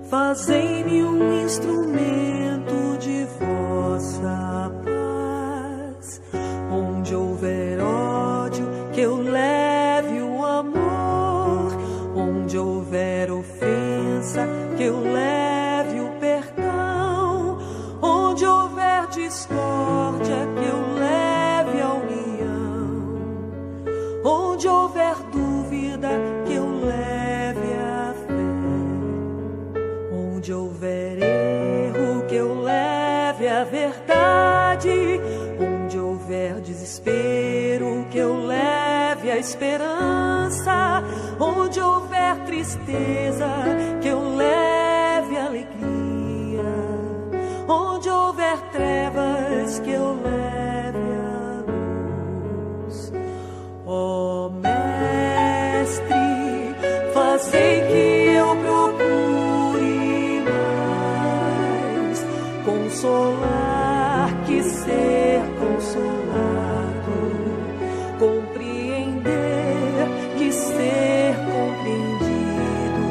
fazei-me um instrumento de vossa paz. Onde houver ódio, que eu leve o amor. Onde houver ofensa, que eu leve o perdão. Onde houver discórdia, que eu leve a união. Onde houver dúvida, que eu leve a fé. Onde houver erro, que eu leve a verdade. Onde houver desespero, que eu leve a esperança. Onde houver tristeza, que eu leve a alegria. Onde houver trevas, que eu leve a luz. Ó Mestre, fazei que eu procure mais consolar que ser consolado, compreender que ser compreendido,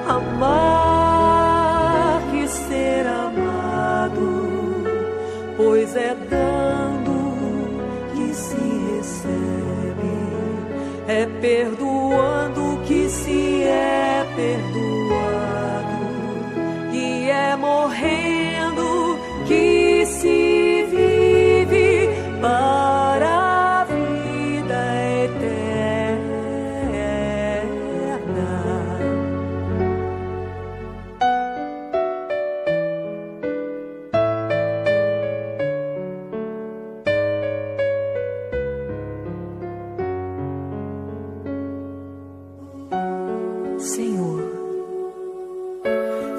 amar que ser amado, pois é dando que se recebe, é perdoando que se é perdoado, e é morrendo que se vive para a vida eterna. Senhor,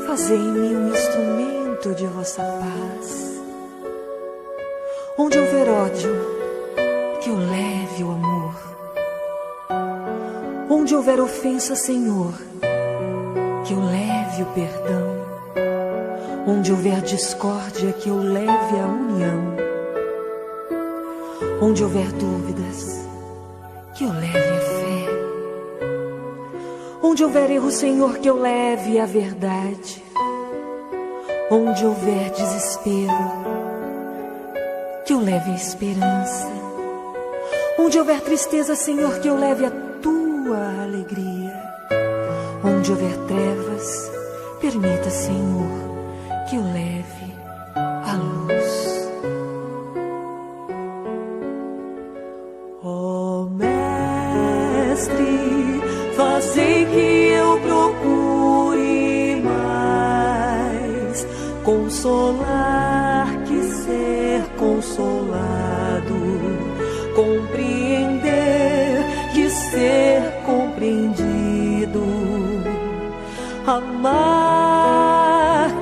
fazei-me um instrumento de vossa paz. Onde houver ódio, que eu leve o amor. Onde houver ofensa, Senhor, que eu leve o perdão. Onde houver discórdia, que eu leve a união. Onde houver dúvidas, que eu leve a fé. Onde houver erro, Senhor, que eu leve a verdade. Onde houver desespero, que eu leve a esperança. Onde houver tristeza, Senhor, que eu leve a tua alegria. Onde houver trevas, permita, Senhor, que eu leve a luz. Ó Mestre, fazei que eu procure mais consolar que ser consolado, compreender que ser compreendido, amar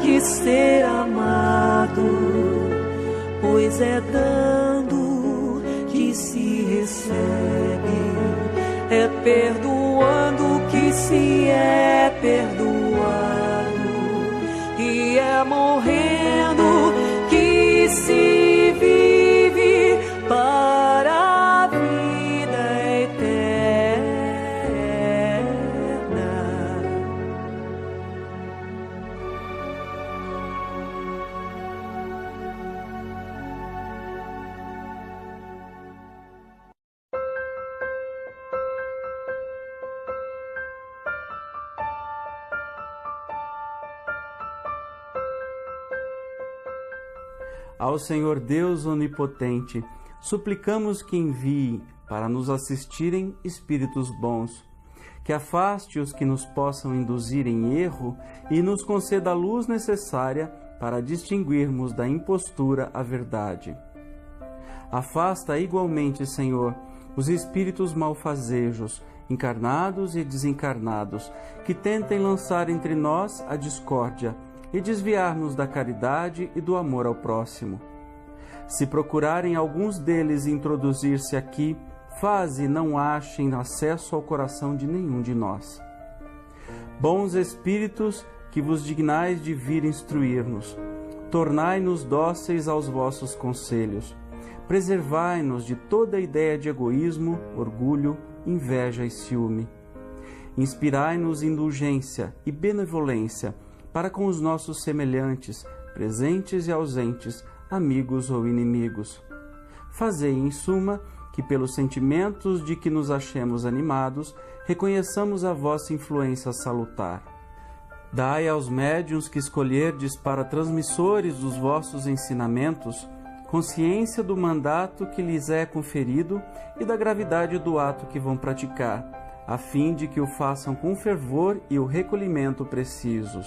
que ser amado, pois é dando que se recebe, é perdoando que se é perdoado, e é morrendo que se vive para a vida eterna. Ao Senhor Deus onipotente, suplicamos que envie para nos assistirem espíritos bons, que afaste os que nos possam induzir em erro e nos conceda a luz necessária para distinguirmos da impostura a verdade. Afasta igualmente, Senhor, os espíritos malfazejos, encarnados e desencarnados, que tentem lançar entre nós a discórdia e desviar-nos da caridade e do amor ao próximo. Se procurarem alguns deles introduzir-se aqui, faze não achem acesso ao coração de nenhum de nós. Bons espíritos, que vos dignais de vir instruir-nos, tornai-nos dóceis aos vossos conselhos, preservai-nos de toda ideia de egoísmo, orgulho, inveja e ciúme. Inspirai-nos indulgência e benevolência para com os nossos semelhantes, presentes e ausentes, amigos ou inimigos. Fazei, em suma, que pelos sentimentos de que nos achemos animados, reconheçamos a vossa influência salutar. Dai aos médiuns que escolherdes para transmissores dos vossos ensinamentos consciência do mandato que lhes é conferido e da gravidade do ato que vão praticar, a fim de que o façam com fervor e o recolhimento precisos.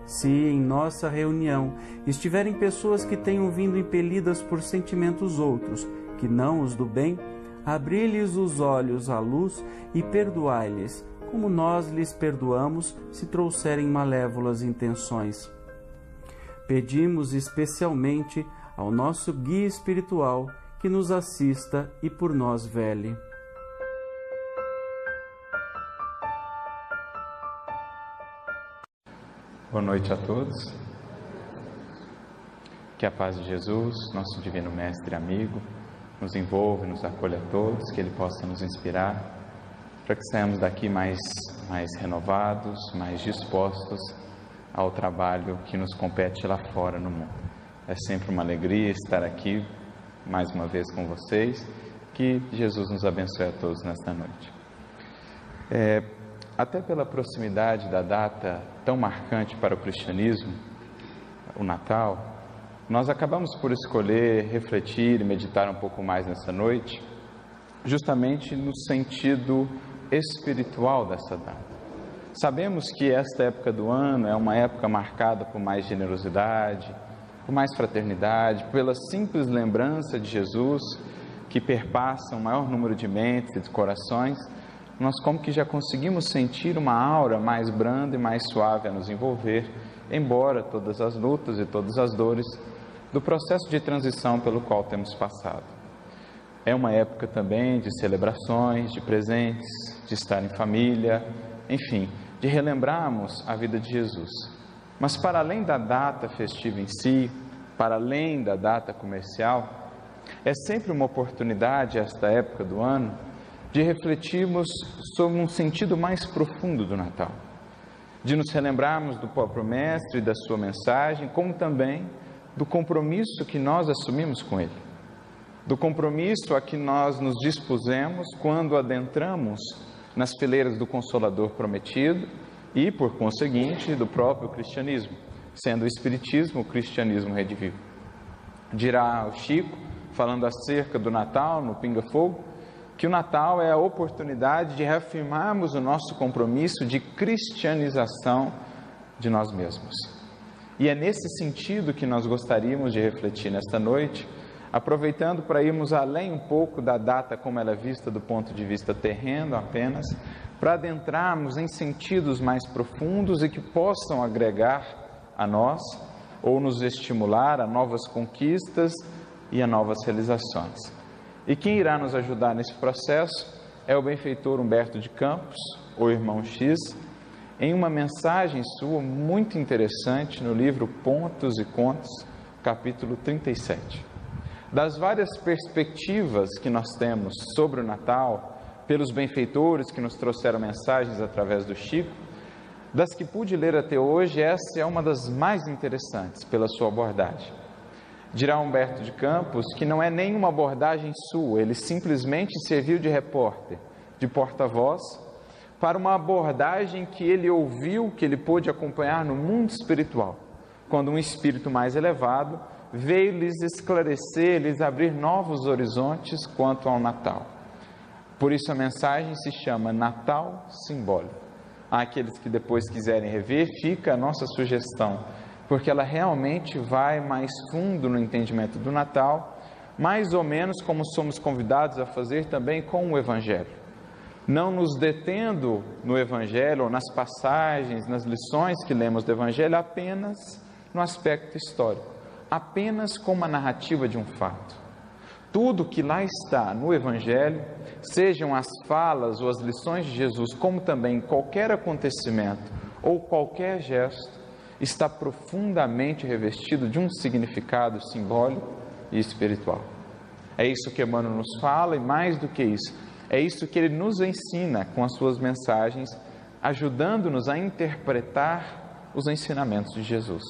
Se em nossa reunião estiverem pessoas que tenham vindo impelidas por sentimentos outros, que não os do bem, abri-lhes os olhos à luz e perdoai-lhes, como nós lhes perdoamos se trouxerem malévolas intenções. Pedimos especialmente ao nosso guia espiritual que nos assista e por nós vele. Boa noite a todos. Que a paz de Jesus, nosso Divino Mestre e amigo, nos envolva e nos acolha a todos, que Ele possa nos inspirar, para que saiamos daqui mais renovados, mais dispostos ao trabalho que nos compete lá fora no mundo. É sempre uma alegria estar aqui mais uma vez com vocês. Que Jesus nos abençoe a todos nesta noite. Até pela proximidade da data tão marcante para o cristianismo, o Natal, nós acabamos por escolher refletir e meditar um pouco mais nessa noite, justamente no sentido espiritual dessa data. Sabemos que esta época do ano é uma época marcada por mais generosidade, por mais fraternidade, pela simples lembrança de Jesus que perpassa o maior número de mentes e de corações. Nós como que já conseguimos sentir uma aura mais branda e mais suave a nos envolver, embora todas as lutas e todas as dores do processo de transição pelo qual temos passado. É uma época também de celebrações, de presentes, de estar em família, enfim, de relembrarmos a vida de Jesus. Mas para além da data festiva em si, para além da data comercial, é sempre uma oportunidade, esta época do ano, de refletirmos sobre um sentido mais profundo do Natal, de nos relembrarmos do próprio Mestre e da sua mensagem, como também do compromisso que nós assumimos com Ele, do compromisso a que nós nos dispusemos quando adentramos nas fileiras do Consolador prometido e, por conseguinte, do próprio cristianismo, sendo o Espiritismo o cristianismo redivivo. Dirá o Chico, falando acerca do Natal no Pinga Fogo, que o Natal é a oportunidade de reafirmarmos o nosso compromisso de cristianização de nós mesmos. E é nesse sentido que nós gostaríamos de refletir nesta noite, aproveitando para irmos além um pouco da data como ela é vista do ponto de vista terreno apenas, para adentrarmos em sentidos mais profundos e que possam agregar a nós ou nos estimular a novas conquistas e a novas realizações. E quem irá nos ajudar nesse processo é o benfeitor Humberto de Campos, o Irmão X, em uma mensagem sua muito interessante no livro Pontos e Contos, capítulo 37. Das várias perspectivas que nós temos sobre o Natal, pelos benfeitores que nos trouxeram mensagens através do Chico, das que pude ler até hoje, essa é uma das mais interessantes pela sua abordagem. Dirá Humberto de Campos que não é nenhuma abordagem sua, ele simplesmente serviu de repórter, de porta-voz, para uma abordagem que ele ouviu, que ele pôde acompanhar no mundo espiritual, quando um espírito mais elevado veio lhes esclarecer, lhes abrir novos horizontes quanto ao Natal. Por isso a mensagem se chama Natal Simbólico. Àqueles que depois quiserem rever, fica a nossa sugestão, porque ela realmente vai mais fundo no entendimento do Natal, mais ou menos como somos convidados a fazer também com o Evangelho. Não nos detendo no Evangelho ou nas passagens, nas lições que lemos do Evangelho apenas no aspecto histórico, apenas como a narrativa de um fato. Tudo que lá está no Evangelho, sejam as falas ou as lições de Jesus, como também qualquer acontecimento ou qualquer gesto, está profundamente revestido de um significado simbólico e espiritual. É isso que Emmanuel nos fala e mais do que isso, É isso que ele nos ensina com as suas mensagens, ajudando-nos a interpretar os ensinamentos de Jesus.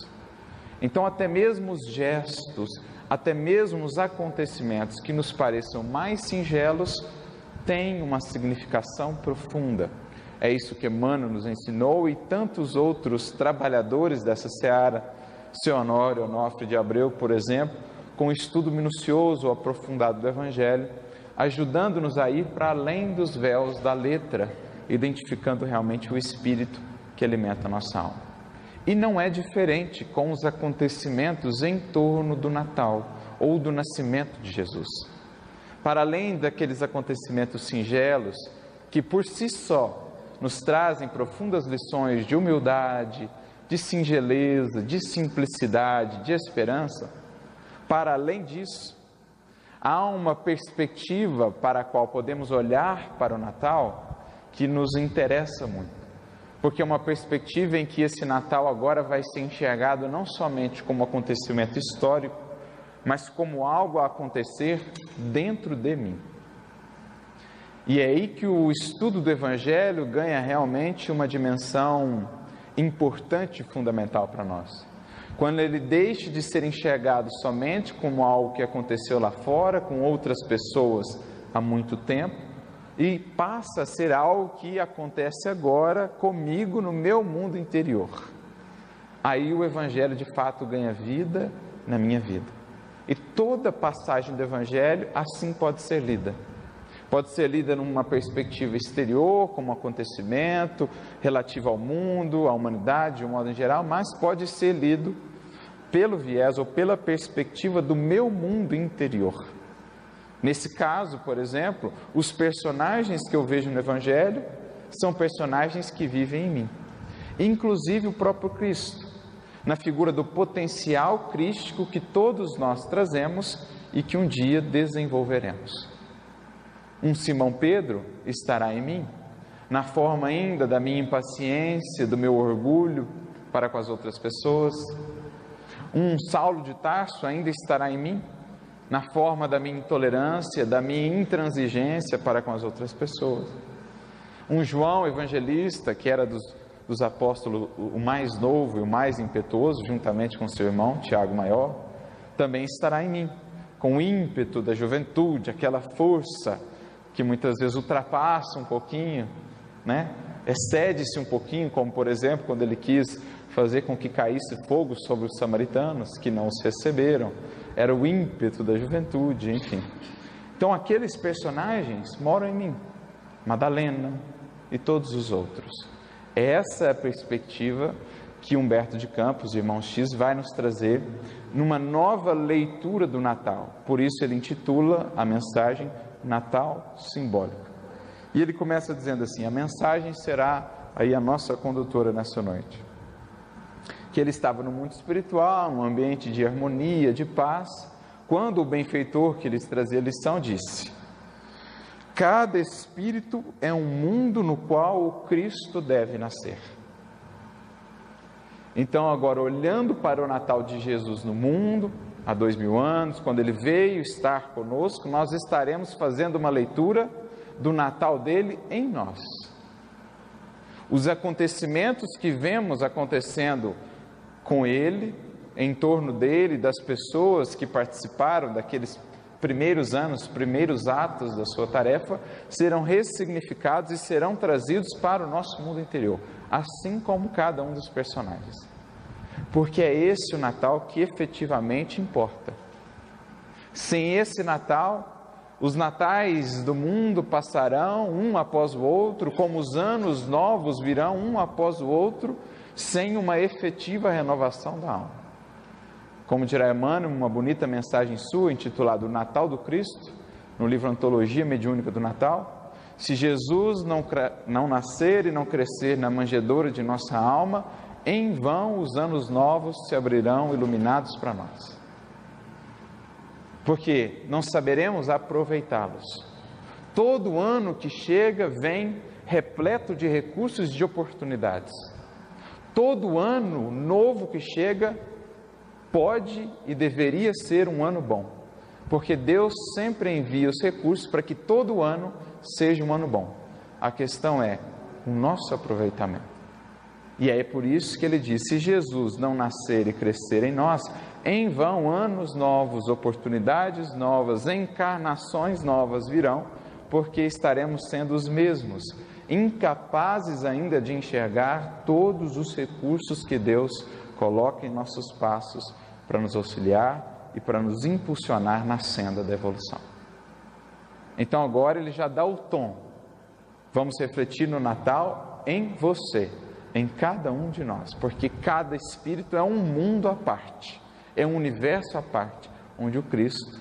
Então, até mesmo os gestos, até mesmo os acontecimentos que nos pareçam mais singelos, têm uma significação profunda. É isso que Emmanuel nos ensinou e tantos outros trabalhadores dessa seara, seu Honório Onofre de Abreu, por exemplo, com um estudo minucioso, aprofundado do Evangelho, ajudando-nos a ir para além dos véus da letra, identificando realmente o Espírito que alimenta a nossa alma. E não é diferente com os acontecimentos em torno do Natal ou do nascimento de Jesus. Para além daqueles acontecimentos singelos, que por si só nos trazem profundas lições de humildade, de singeleza, de simplicidade, de esperança, para além disso, há uma perspectiva para a qual podemos olhar para o Natal que nos interessa muito. Porque é uma perspectiva em que esse Natal agora vai ser enxergado não somente como acontecimento histórico, mas como algo a acontecer dentro de mim. E é aí que o estudo do Evangelho ganha realmente uma dimensão importante e fundamental para nós. Quando ele deixa de ser enxergado somente como algo que aconteceu lá fora, com outras pessoas há muito tempo, e passa a ser algo que acontece agora comigo no meu mundo interior. Aí o Evangelho de fato ganha vida na minha vida. E toda passagem do Evangelho assim pode ser lida. Pode ser lida numa perspectiva exterior, como um acontecimento relativo ao mundo, à humanidade, de um modo em geral, mas pode ser lido pelo viés ou pela perspectiva do meu mundo interior. Nesse caso, por exemplo, os personagens que eu vejo no Evangelho são personagens que vivem em mim, inclusive o próprio Cristo, na figura do potencial crístico que todos nós trazemos e que um dia desenvolveremos. Um Simão Pedro estará em mim, na forma ainda da minha impaciência, do meu orgulho para com as outras pessoas. Um Saulo de Tarso ainda estará em mim, na forma da minha intolerância, da minha intransigência para com as outras pessoas. Um João evangelista, que era dos apóstolos o mais novo e o mais impetuoso, juntamente com seu irmão, Tiago Maior, também estará em mim, com o ímpeto da juventude, aquela força que muitas vezes ultrapassa um pouquinho, excede-se um pouquinho, como por exemplo, quando ele quis fazer com que caísse fogo sobre os samaritanos, que não os receberam. Era o ímpeto da juventude, enfim. Então aqueles personagens moram em mim, Madalena e todos os outros. Essa é a perspectiva que Humberto de Campos, Irmão X, vai nos trazer numa nova leitura do Natal. Por isso ele intitula a mensagem Natal Simbólico. E ele começa dizendo assim: a mensagem será aí a nossa condutora nessa noite. Que ele estava no mundo espiritual, num ambiente de harmonia, de paz, quando o benfeitor que lhes trazia a lição disse: cada espírito é um mundo no qual o Cristo deve nascer. Então agora, olhando para o Natal de Jesus no mundo, há 2000 anos, quando ele veio estar conosco, nós estaremos fazendo uma leitura do Natal dele em nós. Os acontecimentos que vemos acontecendo com ele, em torno dele, das pessoas que participaram daqueles primeiros anos, primeiros atos da sua tarefa, serão ressignificados e serão trazidos para o nosso mundo interior, assim como cada um dos personagens. Porque é esse o Natal que efetivamente importa. Sem esse Natal, os natais do mundo passarão um após o outro, como os anos novos virão um após o outro, sem uma efetiva renovação da alma. Como dirá Emmanuel, uma bonita mensagem sua, intitulada O Natal do Cristo, no livro Antologia Mediúnica do Natal: se Jesus não nascer e não crescer na manjedoura de nossa alma, em vão os anos novos se abrirão iluminados para nós. Porque não saberemos aproveitá-los. Todo ano que chega vem repleto de recursos e de oportunidades. Todo ano novo que chega pode e deveria ser um ano bom, porque Deus sempre envia os recursos para que todo ano seja um ano bom. A questão é o nosso aproveitamento. E é por isso que ele diz, se Jesus não nascer e crescer em nós, em vão anos novos, oportunidades novas, encarnações novas virão, porque estaremos sendo os mesmos, incapazes ainda de enxergar todos os recursos que Deus coloca em nossos passos para nos auxiliar e para nos impulsionar na senda da evolução. Então agora ele já dá o tom. Vamos refletir no Natal em você, em cada um de nós, porque cada espírito é um mundo à parte, é um universo à parte, onde o Cristo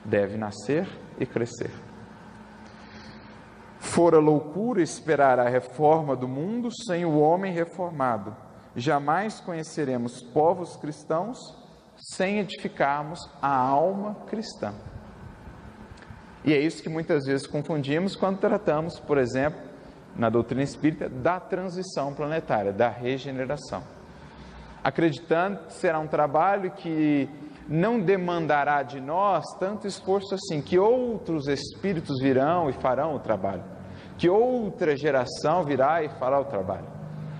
deve nascer e crescer. Fora loucura esperar a reforma do mundo sem o homem reformado. Jamais conheceremos povos cristãos sem edificarmos a alma cristã. E é isso que muitas vezes confundimos quando tratamos, por exemplo, na doutrina espírita, da transição planetária, da regeneração. Acreditando que será um trabalho que não demandará de nós tanto esforço assim, que outros espíritos virão e farão o trabalho, que outra geração virá e fará o trabalho.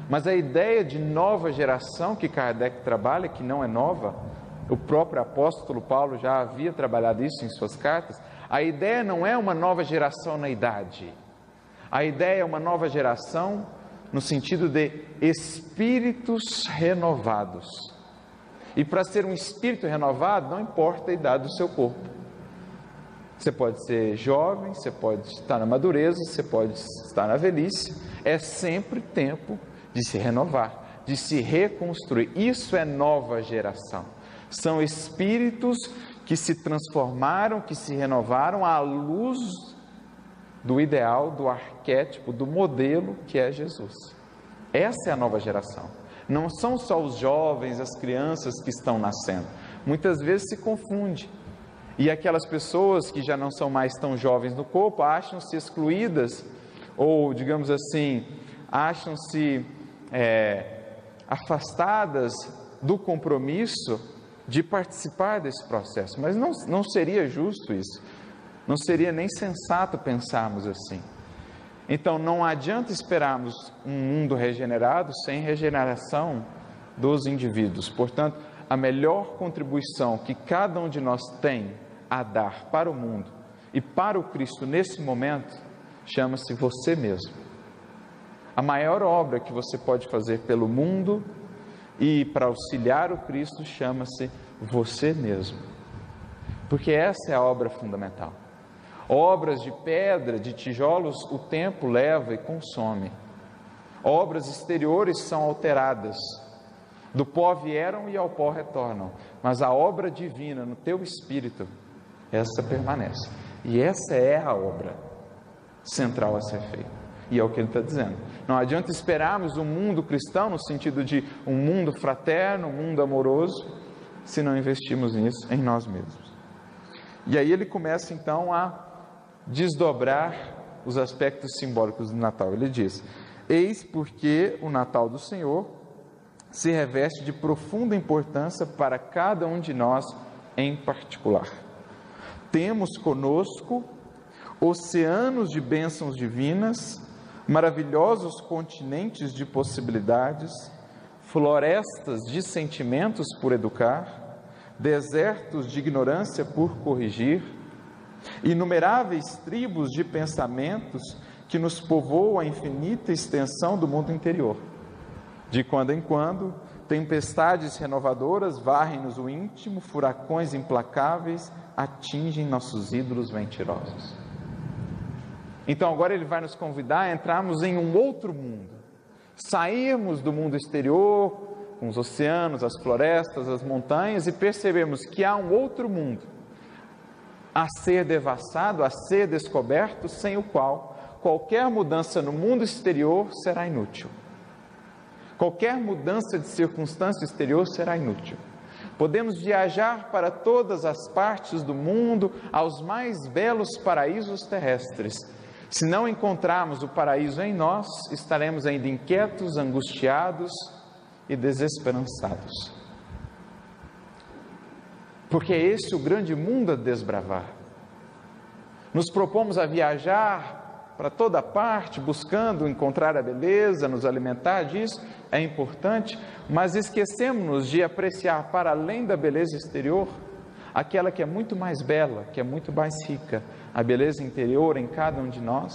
Mas a ideia de nova geração que Kardec trabalha, que não é nova, o próprio apóstolo Paulo já havia trabalhado isso em suas cartas, a ideia não é uma nova geração na idade, a ideia é uma nova geração no sentido de espíritos renovados. E para ser um espírito renovado, não importa a idade do seu corpo. Você pode ser jovem, você pode estar na madureza, você pode estar na velhice. É sempre tempo de se renovar, de se reconstruir. Isso é nova geração. São espíritos que se transformaram, que se renovaram à luz do ideal, do arquétipo, do modelo que é Jesus. Essa é a nova geração. Não são só os jovens, as crianças que estão nascendo. Muitas vezes se confunde. E aquelas pessoas que já não são mais tão jovens no corpo, acham-se excluídas, ou, digamos assim, acham-se afastadas do compromisso de participar desse processo. Mas não seria justo isso. Não seria nem sensato pensarmos assim. Então, não adianta esperarmos um mundo regenerado sem regeneração dos indivíduos. Portanto, a melhor contribuição que cada um de nós tem a dar para o mundo e para o Cristo nesse momento, chama-se você mesmo. A maior obra que você pode fazer pelo mundo e para auxiliar o Cristo, chama-se você mesmo. Porque essa é a obra fundamental. Obras de pedra, de tijolos, o tempo leva e consome. Obras exteriores são alteradas. Do pó vieram e ao pó retornam. Mas a obra divina no teu espírito, essa permanece. E essa é a obra central a ser feita. E é o que ele está dizendo. Não adianta esperarmos um mundo cristão, no sentido de um mundo fraterno, um mundo amoroso, se não investirmos nisso em nós mesmos. E aí ele começa então a desdobrar os aspectos simbólicos do Natal. Ele diz: eis porque o Natal do Senhor se reveste de profunda importância para cada um de nós em particular. Temos conosco oceanos de bênçãos divinas, maravilhosos continentes de possibilidades, florestas de sentimentos por educar, desertos de ignorância por corrigir, inumeráveis tribos de pensamentos que nos povoam a infinita extensão do mundo interior. De quando em quando, tempestades renovadoras varrem-nos o íntimo, furacões implacáveis atingem nossos ídolos mentirosos. Então agora ele vai nos convidar a entrarmos em um outro mundo, sairmos do mundo exterior, com os oceanos, as florestas, as montanhas, e percebermos que há um outro mundo a ser devassado, a ser descoberto, sem o qual qualquer mudança no mundo exterior será inútil. Qualquer mudança de circunstância exterior será inútil. Podemos viajar para todas as partes do mundo, aos mais belos paraísos terrestres. Se não encontrarmos o paraíso em nós, estaremos ainda inquietos, angustiados e desesperançados. porque é esse o grande mundo a desbravar. Nos propomos a viajar para toda parte, buscando encontrar a beleza, nos alimentar disso, é importante, mas esquecemos-nos de apreciar para além da beleza exterior, aquela que é muito mais bela, que é muito mais rica, a beleza interior em cada um de nós,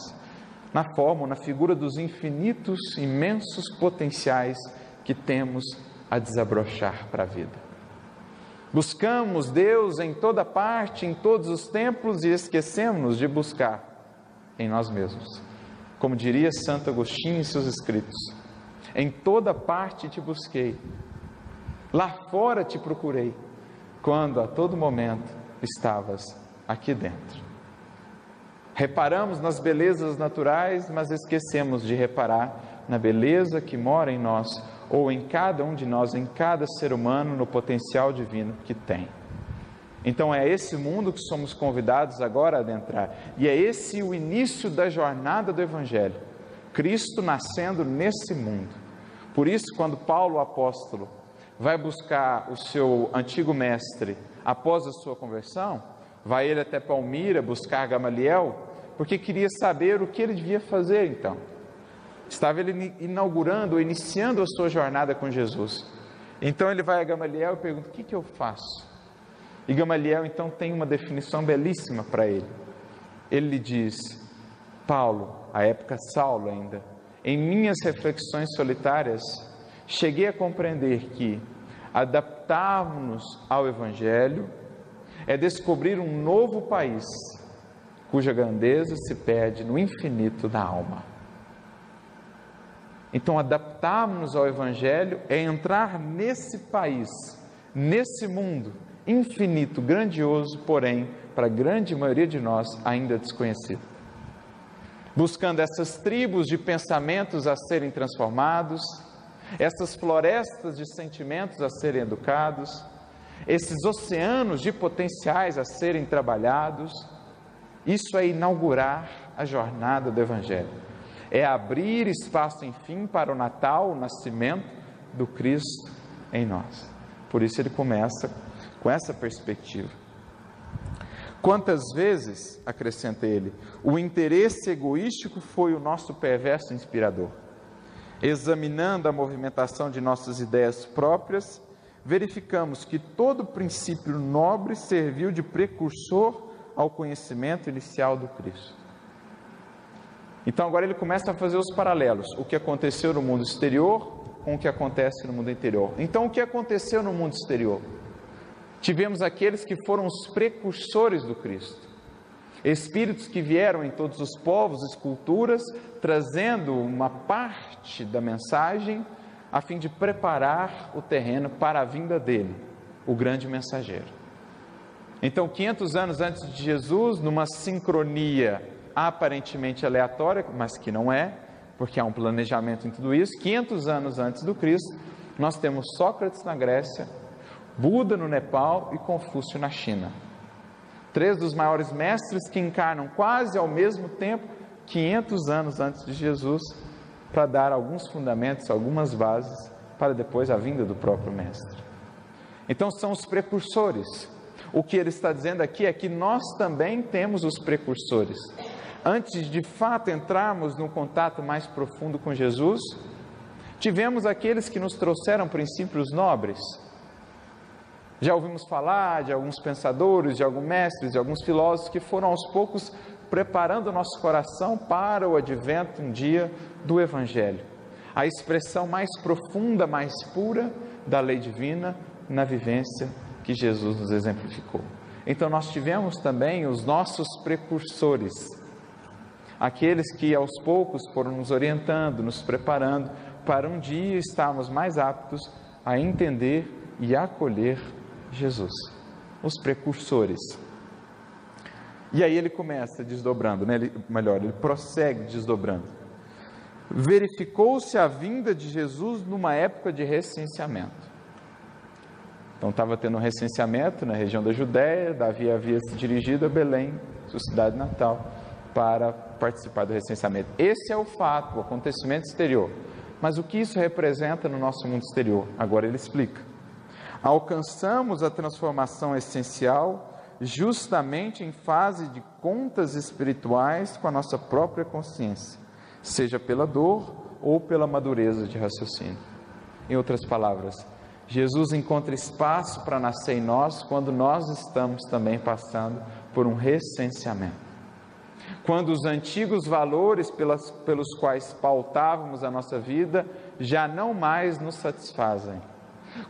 na forma, na figura dos infinitos, imensos potenciais que temos a desabrochar para a vida. Buscamos Deus em toda parte, em todos os tempos, e esquecemos de buscar em nós mesmos. Como diria Santo Agostinho em seus escritos: em toda parte te busquei, lá fora te procurei, quando a todo momento estavas aqui dentro. Reparamos nas belezas naturais, mas esquecemos de reparar na beleza que mora em nós, ou em cada um de nós, em cada ser humano, no potencial divino que tem. Então é esse mundo que somos convidados agora a adentrar, e é esse o início da jornada do Evangelho, Cristo nascendo nesse mundo. Por isso, quando Paulo, o apóstolo, vai buscar o seu antigo mestre após a sua conversão, vai ele até Palmira buscar Gamaliel, porque queria saber o que ele devia fazer então. Estava ele inaugurando, iniciando a sua jornada com Jesus. Então ele vai a Gamaliel e pergunta: o que eu faço? E Gamaliel então tem uma definição belíssima para ele. Ele lhe diz: Paulo, à época Saulo ainda, em minhas reflexões solitárias, cheguei a compreender que adaptarmos-nos ao Evangelho é descobrir um novo país, cuja grandeza se perde no infinito da alma. Então, adaptarmos-nos ao Evangelho é entrar nesse país, nesse mundo infinito, grandioso, porém, para a grande maioria de nós, ainda desconhecido. Buscando essas tribos de pensamentos a serem transformados, essas florestas de sentimentos a serem educados, esses oceanos de potenciais a serem trabalhados. Isso é inaugurar a jornada do Evangelho. É abrir espaço, enfim, para o Natal, o nascimento do Cristo em nós. Por isso ele começa com essa perspectiva. Quantas vezes, acrescenta ele, o interesse egoístico foi o nosso perverso inspirador. Examinando a movimentação de nossas ideias próprias, verificamos que todo princípio nobre serviu de precursor ao conhecimento inicial do Cristo. Então agora ele começa a fazer os paralelos, o que aconteceu no mundo exterior com o que acontece no mundo interior. Então o que aconteceu no mundo exterior? Tivemos aqueles que foram os precursores do Cristo, espíritos que vieram em todos os povos e culturas, trazendo uma parte da mensagem a fim de preparar o terreno para a vinda dele, o grande mensageiro. Então 500 anos antes de Jesus, numa sincronia aparentemente aleatória, mas que não é, porque há um planejamento em tudo isso, 500 anos antes do Cristo, nós temos Sócrates na Grécia, Buda no Nepal e Confúcio na China. 3 dos maiores mestres que encarnam quase ao mesmo tempo, 500 anos antes de Jesus, para dar alguns fundamentos, algumas bases, para depois a vinda do próprio mestre. Então são os precursores. O que ele está dizendo aqui é que nós também temos os precursores. Antes de fato entrarmos num contato mais profundo com Jesus, tivemos aqueles que nos trouxeram princípios nobres. Já ouvimos falar de alguns pensadores, de alguns mestres, de alguns filósofos que foram aos poucos preparando o nosso coração para o advento um dia do Evangelho. A expressão mais profunda, mais pura da lei divina na vivência que Jesus nos exemplificou. Então nós tivemos também os nossos precursores, aqueles que aos poucos foram nos orientando, nos preparando para um dia estarmos mais aptos a entender e acolher Jesus, os precursores. E aí ele começa desdobrando, né? Ele prossegue desdobrando. Verificou-se a vinda de Jesus numa época de recenseamento. Então estava tendo um recenseamento na região da Judéia, Davi havia se dirigido a Belém, sua cidade natal, para participar do recenseamento. Esse é o fato, o acontecimento exterior. Mas o que isso representa no nosso mundo exterior? Agora ele explica. Alcançamos a transformação essencial justamente em fase de contas espirituais com a nossa própria consciência, seja pela dor ou pela madureza de raciocínio. Em outras palavras, Jesus encontra espaço para nascer em nós quando nós estamos também passando por um recenseamento. Quando os antigos valores pelos quais pautávamos a nossa vida já não mais nos satisfazem.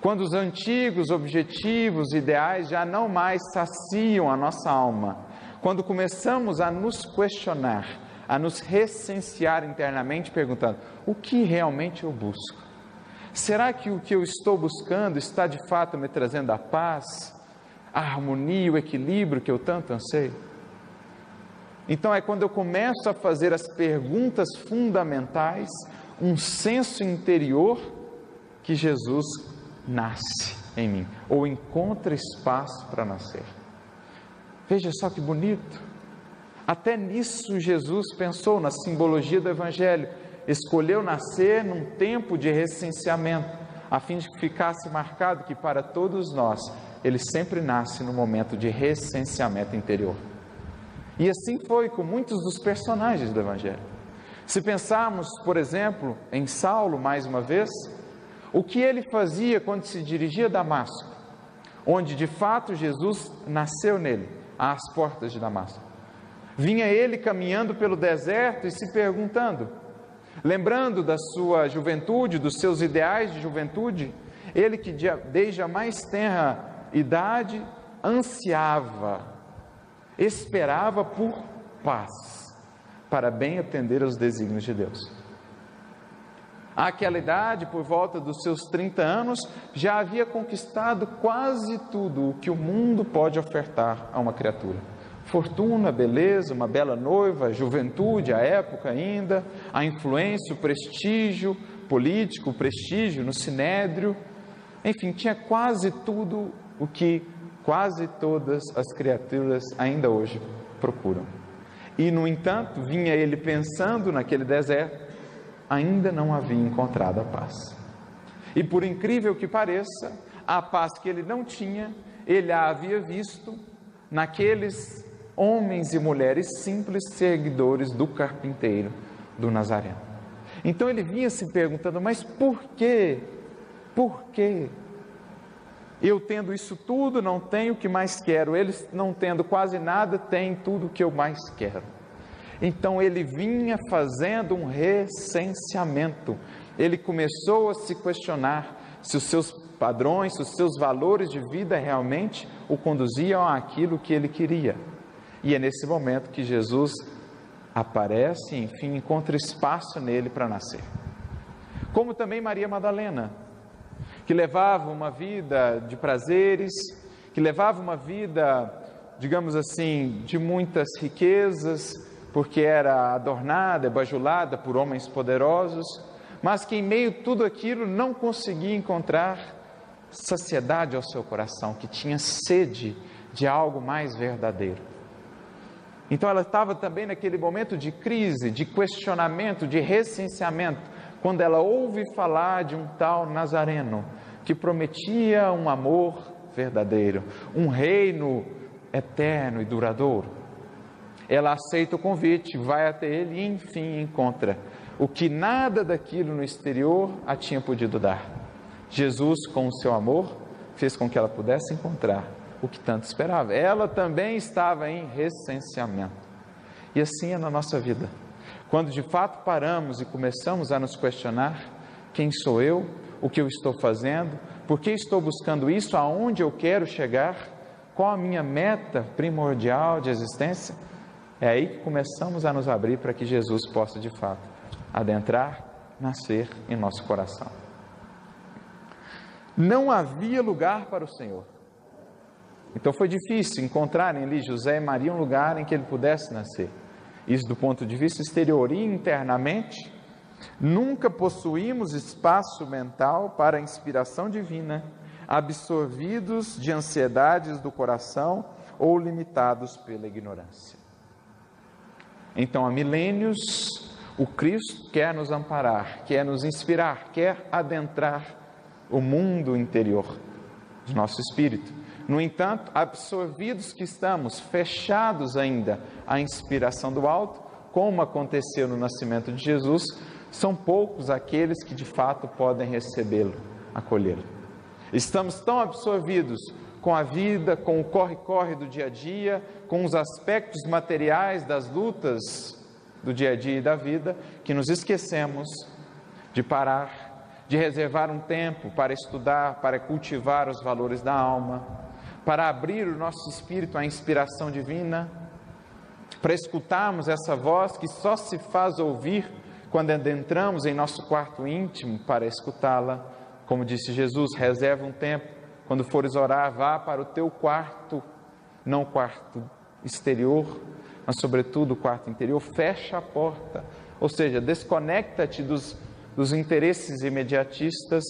Quando os antigos objetivos, ideais já não mais saciam a nossa alma. Quando começamos a nos questionar, a nos recensear internamente, perguntando: o que realmente eu busco? Será que o que eu estou buscando está de fato me trazendo a paz, a harmonia, o equilíbrio que eu tanto anseio? Então é quando eu começo a fazer as perguntas fundamentais, um senso interior, que Jesus nasce em mim, ou encontra espaço para nascer. Veja só que bonito. Até nisso Jesus pensou, na simbologia do Evangelho. Escolheu nascer num tempo de recenseamento, a fim de que ficasse marcado que para todos nós, Ele sempre nasce no momento de recenseamento interior. E assim foi com muitos dos personagens do Evangelho. Se pensarmos, por exemplo, em Saulo, mais uma vez, o que ele fazia quando se dirigia a Damasco, onde de fato Jesus nasceu nele, às portas de Damasco. Vinha ele caminhando pelo deserto e se perguntando, lembrando da sua juventude, dos seus ideais de juventude, ele que desde a mais tenra idade ansiava, esperava por paz, para bem atender aos desígnios de Deus. Àquela idade, por volta dos seus 30 anos, já havia conquistado quase tudo o que o mundo pode ofertar a uma criatura. Fortuna, beleza, uma bela noiva, juventude, à época ainda, a influência, o prestígio político, o prestígio no sinédrio, enfim, tinha quase tudo o que quase todas as criaturas ainda hoje procuram. E, no entanto, vinha ele pensando naquele deserto, ainda não havia encontrado a paz. E por incrível que pareça, a paz que ele não tinha, ele a havia visto naqueles homens e mulheres simples seguidores do carpinteiro, do Nazareno. Então ele vinha se perguntando, mas por quê? Por quê? Eu tendo isso tudo, não tenho o que mais quero. Eles não tendo quase nada, têm tudo o que eu mais quero. Então ele vinha fazendo um recenseamento. Ele começou a se questionar se os seus padrões, se os seus valores de vida realmente o conduziam àquilo que ele queria. E é nesse momento que Jesus aparece e, enfim, encontra espaço nele para nascer. Como também Maria Madalena, que levava uma vida de prazeres, que levava uma vida, digamos assim, de muitas riquezas, porque era adornada, bajulada por homens poderosos, mas que em meio a tudo aquilo não conseguia encontrar saciedade ao seu coração, que tinha sede de algo mais verdadeiro. Então ela estava também naquele momento de crise, de questionamento, de recenseamento, quando ela ouve falar de um tal Nazareno, que prometia um amor verdadeiro, um reino eterno e duradouro. Ela aceita o convite, vai até ele e enfim encontra o que nada daquilo no exterior a tinha podido dar. Jesus, com o seu amor, fez com que ela pudesse encontrar o que tanto esperava. Ela também estava em recenseamento. E assim é na nossa vida. Quando de fato paramos e começamos a nos questionar, quem sou eu? O que eu estou fazendo? Por que estou buscando isso? Aonde eu quero chegar? Qual a minha meta primordial de existência? É aí que começamos a nos abrir para que Jesus possa de fato adentrar, nascer em nosso coração. Não havia lugar para o Senhor. Então foi difícil encontrarem ali José e Maria um lugar em que ele pudesse nascer. Isso do ponto de vista exterior e internamente, nunca possuímos espaço mental para a inspiração divina, absorvidos de ansiedades do coração ou limitados pela ignorância. Então há milênios, o Cristo quer nos amparar, quer nos inspirar, quer adentrar o mundo interior do nosso espírito. No entanto, absorvidos que estamos, fechados ainda à inspiração do alto, como aconteceu no nascimento de Jesus, são poucos aqueles que de fato podem recebê-lo, acolhê-lo. Estamos tão absorvidos com a vida, com o corre-corre do dia a dia, com os aspectos materiais das lutas do dia a dia e da vida, que nos esquecemos de parar, de reservar um tempo para estudar, para cultivar os valores da alma, para abrir o nosso espírito à inspiração divina, para escutarmos essa voz que só se faz ouvir quando adentramos em nosso quarto íntimo para escutá-la. Como disse Jesus, reserva um tempo, quando fores orar, vá para o teu quarto, não o quarto exterior, mas sobretudo o quarto interior, fecha a porta, ou seja, desconecta-te dos interesses imediatistas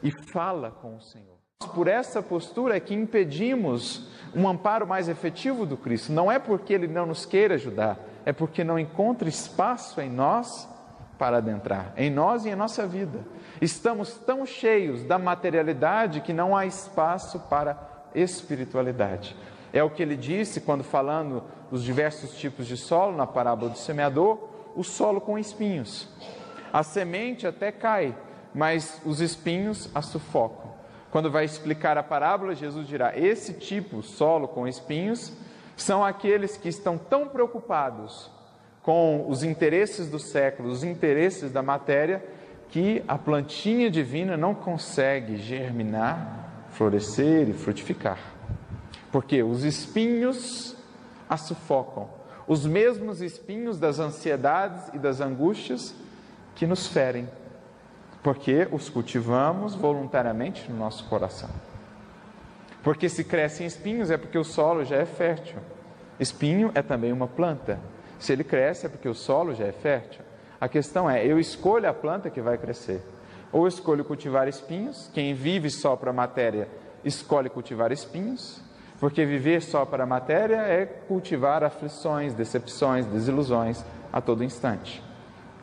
e fala com o Senhor. Por essa postura é que impedimos um amparo mais efetivo do Cristo. Não é porque Ele não nos queira ajudar, é porque não encontra espaço em nós para adentrar, em nós e em nossa vida. Estamos tão cheios da materialidade que não há espaço para espiritualidade. É o que Ele disse quando falando dos diversos tipos de solo, na parábola do semeador, o solo com espinhos. A semente até cai, mas os espinhos a sufocam. Quando vai explicar a parábola, Jesus dirá, esse tipo, solo com espinhos, são aqueles que estão tão preocupados com os interesses do século, os interesses da matéria, que a plantinha divina não consegue germinar, florescer e frutificar. Porque os espinhos a sufocam, os mesmos espinhos das ansiedades e das angústias que nos ferem, porque os cultivamos voluntariamente no nosso coração. Porque se crescem espinhos é porque o solo já é fértil. Espinho é também uma planta. Se ele cresce é porque o solo já é fértil. A questão é, eu escolho a planta que vai crescer. Ou eu escolho cultivar espinhos, quem vive só para a matéria escolhe cultivar espinhos, porque viver só para a matéria é cultivar aflições, decepções, desilusões a todo instante.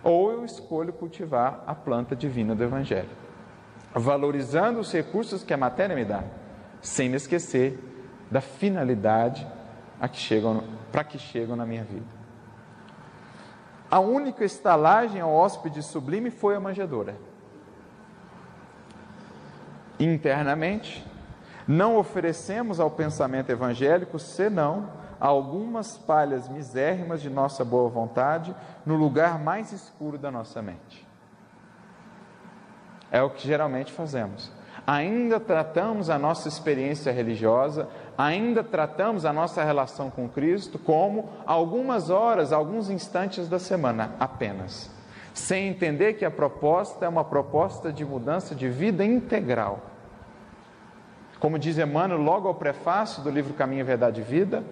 Ou eu escolho cultivar a planta divina do Evangelho, valorizando os recursos que a matéria me dá, sem me esquecer da finalidade para que chegam na minha vida. A única estalagem ao hóspede sublime foi a manjedoura. Internamente, não oferecemos ao pensamento evangélico senão algumas palhas misérrimas de nossa boa vontade no lugar mais escuro da nossa mente. É o que geralmente fazemos. Ainda tratamos a nossa experiência religiosa, ainda tratamos a nossa relação com Cristo como algumas horas, alguns instantes da semana apenas, sem entender que a proposta é uma proposta de mudança de vida integral. Como diz Emmanuel logo ao prefácio do livro Caminho, Verdade e Vida,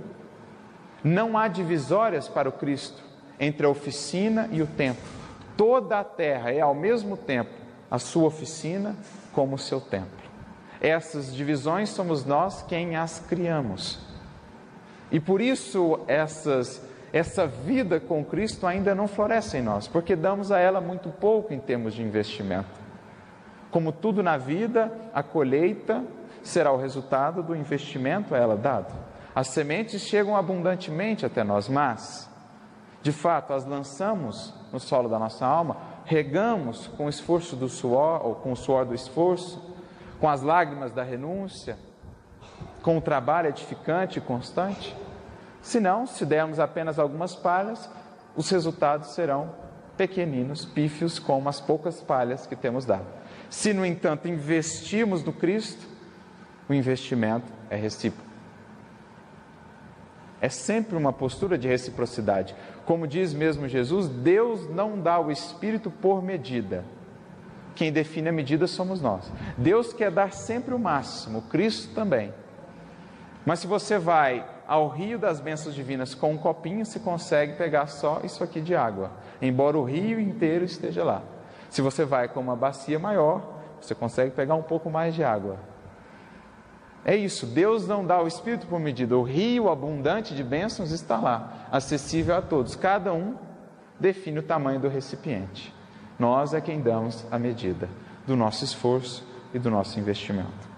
não há divisórias para o Cristo entre a oficina e o templo. Toda a terra é ao mesmo tempo a sua oficina como o seu templo. Essas divisões somos nós quem as criamos. E por isso essa vida com Cristo ainda não floresce em nós, porque damos a ela muito pouco em termos de investimento. Como tudo na vida, a colheita será o resultado do investimento a ela dado. As sementes chegam abundantemente até nós, mas, de fato, as lançamos no solo da nossa alma, regamos com o esforço do suor, ou com o suor do esforço, com as lágrimas da renúncia, com o trabalho edificante e constante? Se não, se dermos apenas algumas palhas, os resultados serão pequeninos, pífios, como as poucas palhas que temos dado. Se, no entanto, investirmos no Cristo, o investimento é recíproco. É sempre uma postura de reciprocidade. Como diz mesmo Jesus, Deus não dá o Espírito por medida. Quem define a medida somos nós. Deus quer dar sempre o máximo, Cristo também. Mas se você vai ao rio das bênçãos divinas com um copinho, você consegue pegar só isso aqui de água, embora o rio inteiro esteja lá. Se você vai com uma bacia maior, você consegue pegar um pouco mais de água. É isso, Deus não dá o Espírito por medida, o rio abundante de bênçãos está lá, acessível a todos, cada um define o tamanho do recipiente. Nós é quem damos a medida do nosso esforço e do nosso investimento.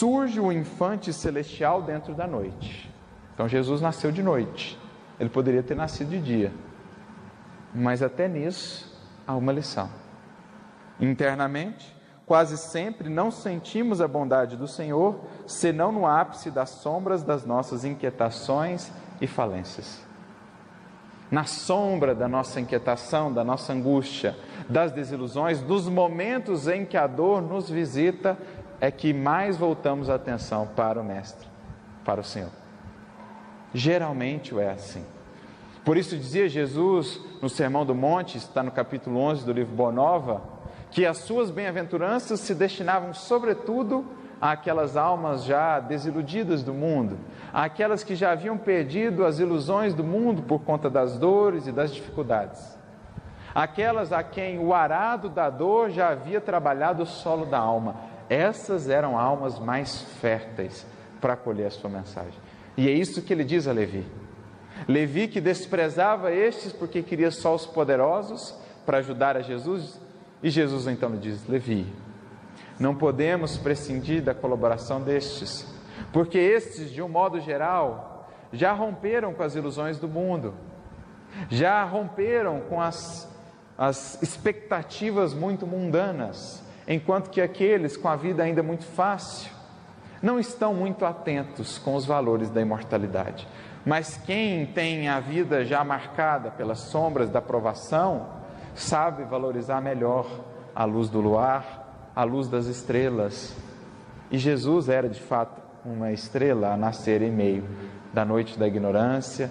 surge o infante celestial dentro da noite. Então Jesus nasceu de noite, ele poderia ter nascido de dia, mas até nisso há uma lição. Internamente, quase sempre não sentimos a bondade do Senhor, senão no ápice das sombras das nossas inquietações e falências. Na sombra da nossa inquietação, da nossa angústia, das desilusões, nos momentos em que a dor nos visita, é que mais voltamos a atenção para o Mestre, para o Senhor. Geralmente é assim. Por isso dizia Jesus no Sermão do Monte, está no capítulo 11 do livro Boa Nova, que as suas bem-aventuranças se destinavam sobretudo àquelas almas já desiludidas do mundo, àquelas que já haviam perdido as ilusões do mundo por conta das dores e das dificuldades, aquelas a quem o arado da dor já havia trabalhado o solo da alma. Essas eram almas mais férteis para acolher a sua mensagem. E é isso que ele diz a Levi. Levi, que desprezava estes porque queria só os poderosos para ajudar a Jesus, e Jesus então lhe diz: Levi, não podemos prescindir da colaboração destes, porque estes, de um modo geral, já romperam com as ilusões do mundo, já romperam com as expectativas muito mundanas, enquanto que aqueles com a vida ainda muito fácil não estão muito atentos com os valores da imortalidade. Mas quem tem a vida já marcada pelas sombras da provação, sabe valorizar melhor a luz do luar, a luz das estrelas. E Jesus era de fato uma estrela a nascer em meio da noite da ignorância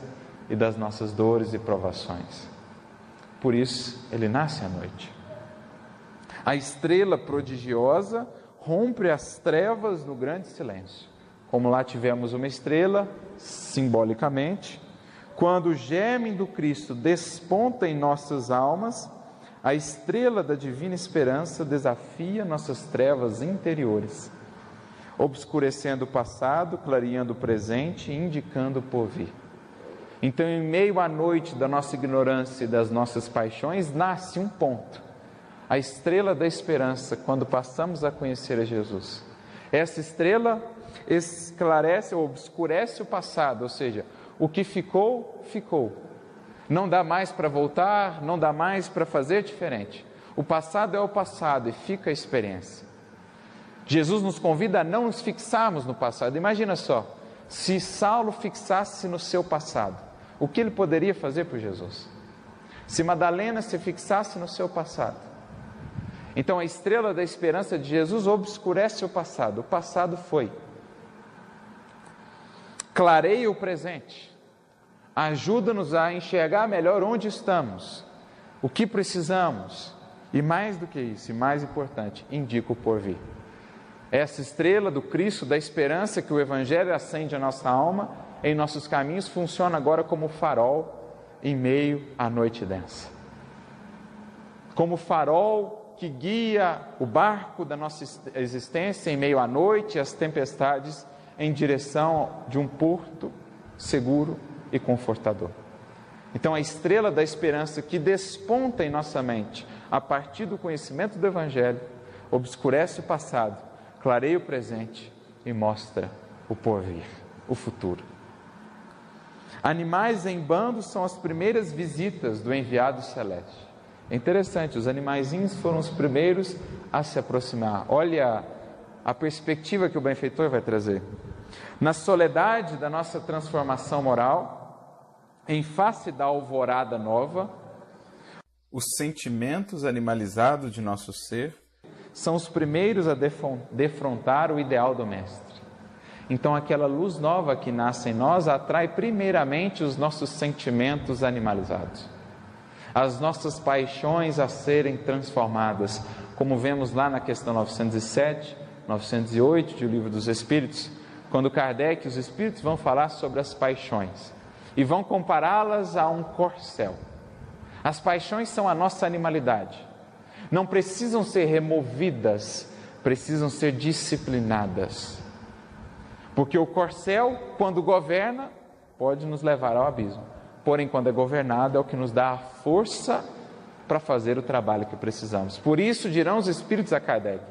e das nossas dores e provações. Por isso ele nasce à noite. A estrela prodigiosa rompe as trevas no grande silêncio. Como lá tivemos uma estrela, simbolicamente, quando o germe do Cristo desponta em nossas almas, a estrela da divina esperança desafia nossas trevas interiores, obscurecendo o passado, clareando o presente e indicando o porvir. Então, em meio à noite da nossa ignorância e das nossas paixões, nasce um ponto, a estrela da esperança, quando passamos a conhecer a Jesus. Essa estrela esclarece ou obscurece o passado, ou seja, o que ficou, ficou. Não dá mais para voltar, não dá mais para fazer diferente. O passado é o passado e fica a experiência. Jesus nos convida a não nos fixarmos no passado. Imagina só, se Saulo fixasse no seu passado, o que ele poderia fazer por Jesus? Se Madalena se fixasse no seu passado. Então a estrela da esperança de Jesus obscurece o passado foi. Clareia o presente, ajuda-nos a enxergar melhor onde estamos, o que precisamos, e mais do que isso, e mais importante, indica o porvir. Essa estrela do Cristo, da esperança que o Evangelho acende a nossa alma, em nossos caminhos, funciona agora como farol em meio à noite densa. Como farol que guia o barco da nossa existência em meio à noite e às tempestades em direção de um porto seguro e confortador. Então a estrela da esperança que desponta em nossa mente a partir do conhecimento do Evangelho, obscurece o passado, clareia o presente e mostra o porvir, o futuro. Animais em bando são as primeiras visitas do enviado celeste. É interessante, os animaizinhos foram os primeiros a se aproximar. Olha a perspectiva que o benfeitor vai trazer. Na soledade da nossa transformação moral, em face da alvorada nova, os sentimentos animalizados de nosso ser são os primeiros a defrontar o ideal do Mestre. Então aquela luz nova que nasce em nós atrai primeiramente os nossos sentimentos animalizados, as nossas paixões a serem transformadas, como vemos lá na questão 907, 908 de O Livro dos Espíritos, quando Kardec e os Espíritos vão falar sobre as paixões e vão compará-las a um corcel. As paixões são a nossa animalidade, não precisam ser removidas, precisam ser disciplinadas, porque o corcel, quando governa, pode nos levar ao abismo. Porém, quando é governado, é o que nos dá a força para fazer o trabalho que precisamos. Por isso, dirão os Espíritos a Kardec,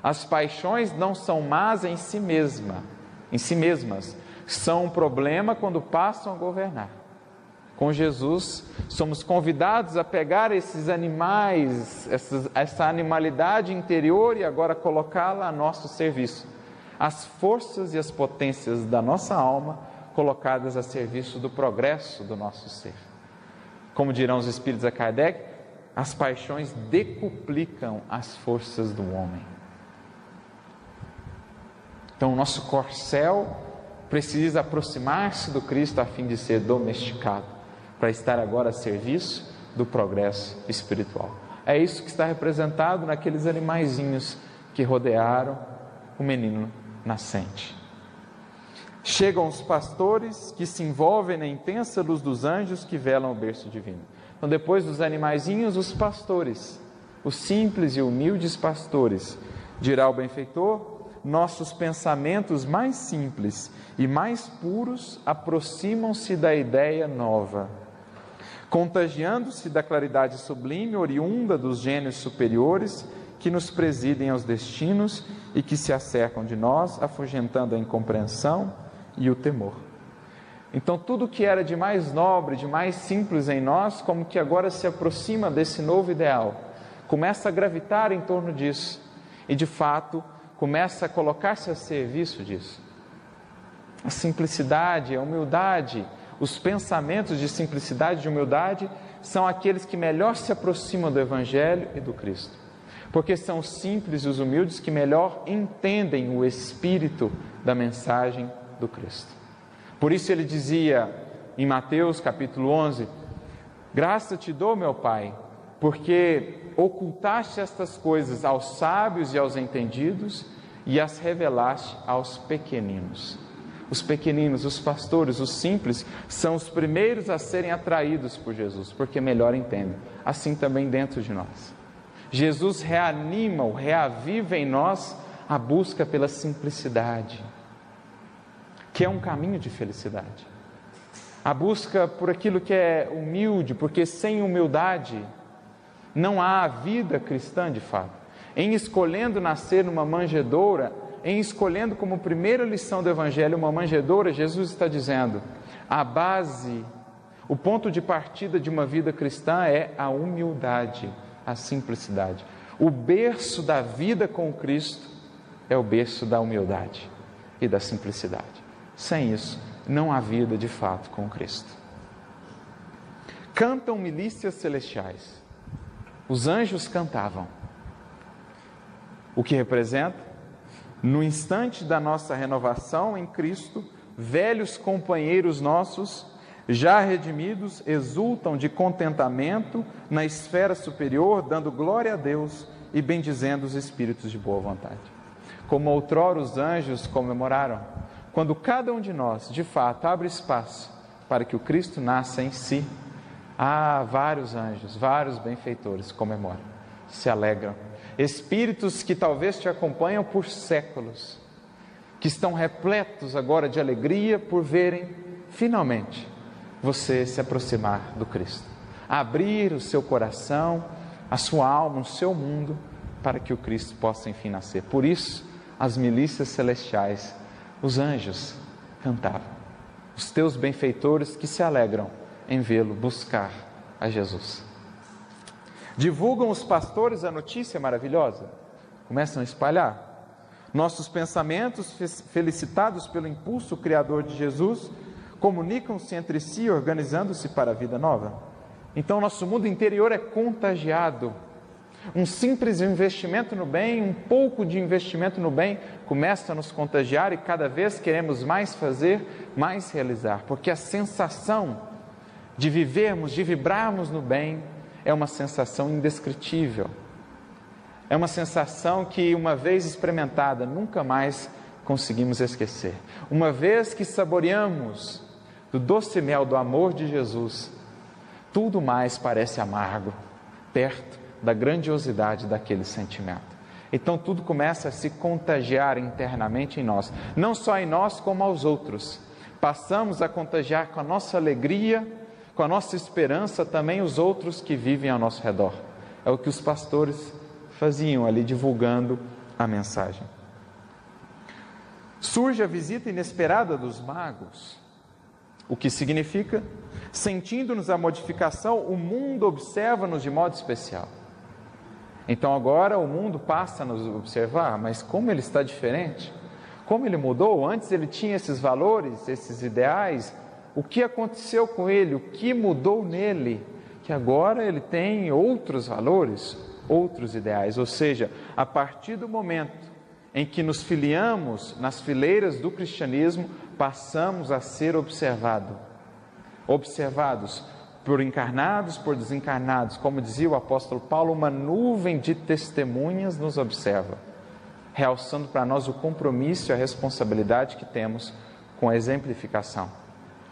As paixões não são más em si mesmas, são um problema quando passam a governar. Com Jesus, somos convidados a pegar esses animais, essa animalidade interior e agora colocá-la a nosso serviço. As forças e as potências da nossa alma colocadas a serviço do progresso do nosso ser. Como dirão os espíritos a Kardec, as paixões decuplicam as forças do homem. Então, o nosso corcel precisa aproximar-se do Cristo a fim de ser domesticado, para estar agora a serviço do progresso espiritual. É isso que está representado naqueles animaizinhos que rodearam o menino nascente. Chegam os pastores que se envolvem na intensa luz dos anjos que velam o berço divino. Então, depois dos animaizinhos, os pastores, os simples e humildes pastores. Dirá o benfeitor: nossos pensamentos mais simples e mais puros aproximam-se da ideia nova, contagiando-se da claridade sublime oriunda dos gênios superiores que nos presidem aos destinos e que se acercam de nós, afugentando a incompreensão e o temor. Então, tudo que era de mais nobre, de mais simples em nós, como que agora se aproxima desse novo ideal, começa a gravitar em torno disso e, de fato, começa a colocar-se a serviço disso. A simplicidade, a humildade, os pensamentos de simplicidade e de humildade são aqueles que melhor se aproximam do Evangelho e do Cristo, porque são os simples e os humildes que melhor entendem o espírito da mensagem do Cristo. Por isso ele dizia em Mateus capítulo 11: graça te dou, meu Pai, porque ocultaste estas coisas aos sábios e aos entendidos e as revelaste aos pequeninos. Os pequeninos, os pastores, os simples, são os primeiros a serem atraídos por Jesus, porque melhor entendem. Assim também dentro de nós. Jesus reanima ou reaviva em nós a busca pela simplicidade, que é um caminho de felicidade. A busca por aquilo que é humilde, porque sem humildade não há vida cristã de fato. Em escolhendo nascer numa manjedoura, em escolhendo como primeira lição do Evangelho uma manjedoura, Jesus está dizendo: a base, o ponto de partida de uma vida cristã é a humildade, a simplicidade. O berço da vida com Cristo é o berço da humildade e da simplicidade. Sem isso, não há vida de fato com Cristo. Cantam milícias celestiais. Os anjos cantavam. O que representa? No instante da nossa renovação em Cristo, velhos companheiros nossos, já redimidos, exultam de contentamento na esfera superior, dando glória a Deus e bendizendo os espíritos de boa vontade. Como outrora os anjos comemoraram, quando cada um de nós, de fato, abre espaço para que o Cristo nasça em si, vários anjos, vários benfeitores comemoram, se alegram. Espíritos que talvez te acompanham por séculos, que estão repletos agora de alegria por verem, finalmente, você se aproximar do Cristo. Abrir o seu coração, a sua alma, o seu mundo, para que o Cristo possa enfim nascer. Por isso, as milícias celestiais, os anjos cantavam. Os teus benfeitores que se alegram em vê-lo buscar a Jesus. Divulgam os pastores a notícia maravilhosa, começam a espalhar. Nossos pensamentos, felicitados pelo impulso criador de Jesus, comunicam-se entre si, organizando-se para a vida nova. Então, nosso mundo interior é contagiado. Um simples investimento no bem, um pouco de investimento no bem, começa a nos contagiar e cada vez queremos mais fazer, mais realizar, porque a sensação de vivermos, de vibrarmos no bem, é uma sensação indescritível. É uma sensação que, uma vez experimentada, nunca mais conseguimos esquecer. Uma vez que saboreamos do doce mel do amor de Jesus, tudo mais parece amargo, perto da grandiosidade daquele sentimento. Então tudo começa a se contagiar internamente em nós, não só em nós como aos outros. Passamos a contagiar com a nossa alegria, com a nossa esperança também os outros que vivem ao nosso redor. É o que os pastores faziam ali, divulgando a mensagem. Surge a visita inesperada dos magos, o que significa, sentindo-nos a modificação, o mundo observa-nos de modo especial. Então agora o mundo passa a nos observar, mas como ele está diferente? Como ele mudou? Antes ele tinha esses valores, esses ideais. O que aconteceu com ele? O que mudou nele? Que agora ele tem outros valores, outros ideais. Ou seja, a partir do momento em que nos filiamos nas fileiras do cristianismo, passamos a ser observados por encarnados, por desencarnados. Como dizia o apóstolo Paulo, uma nuvem de testemunhas nos observa, realçando para nós o compromisso e a responsabilidade que temos com a exemplificação.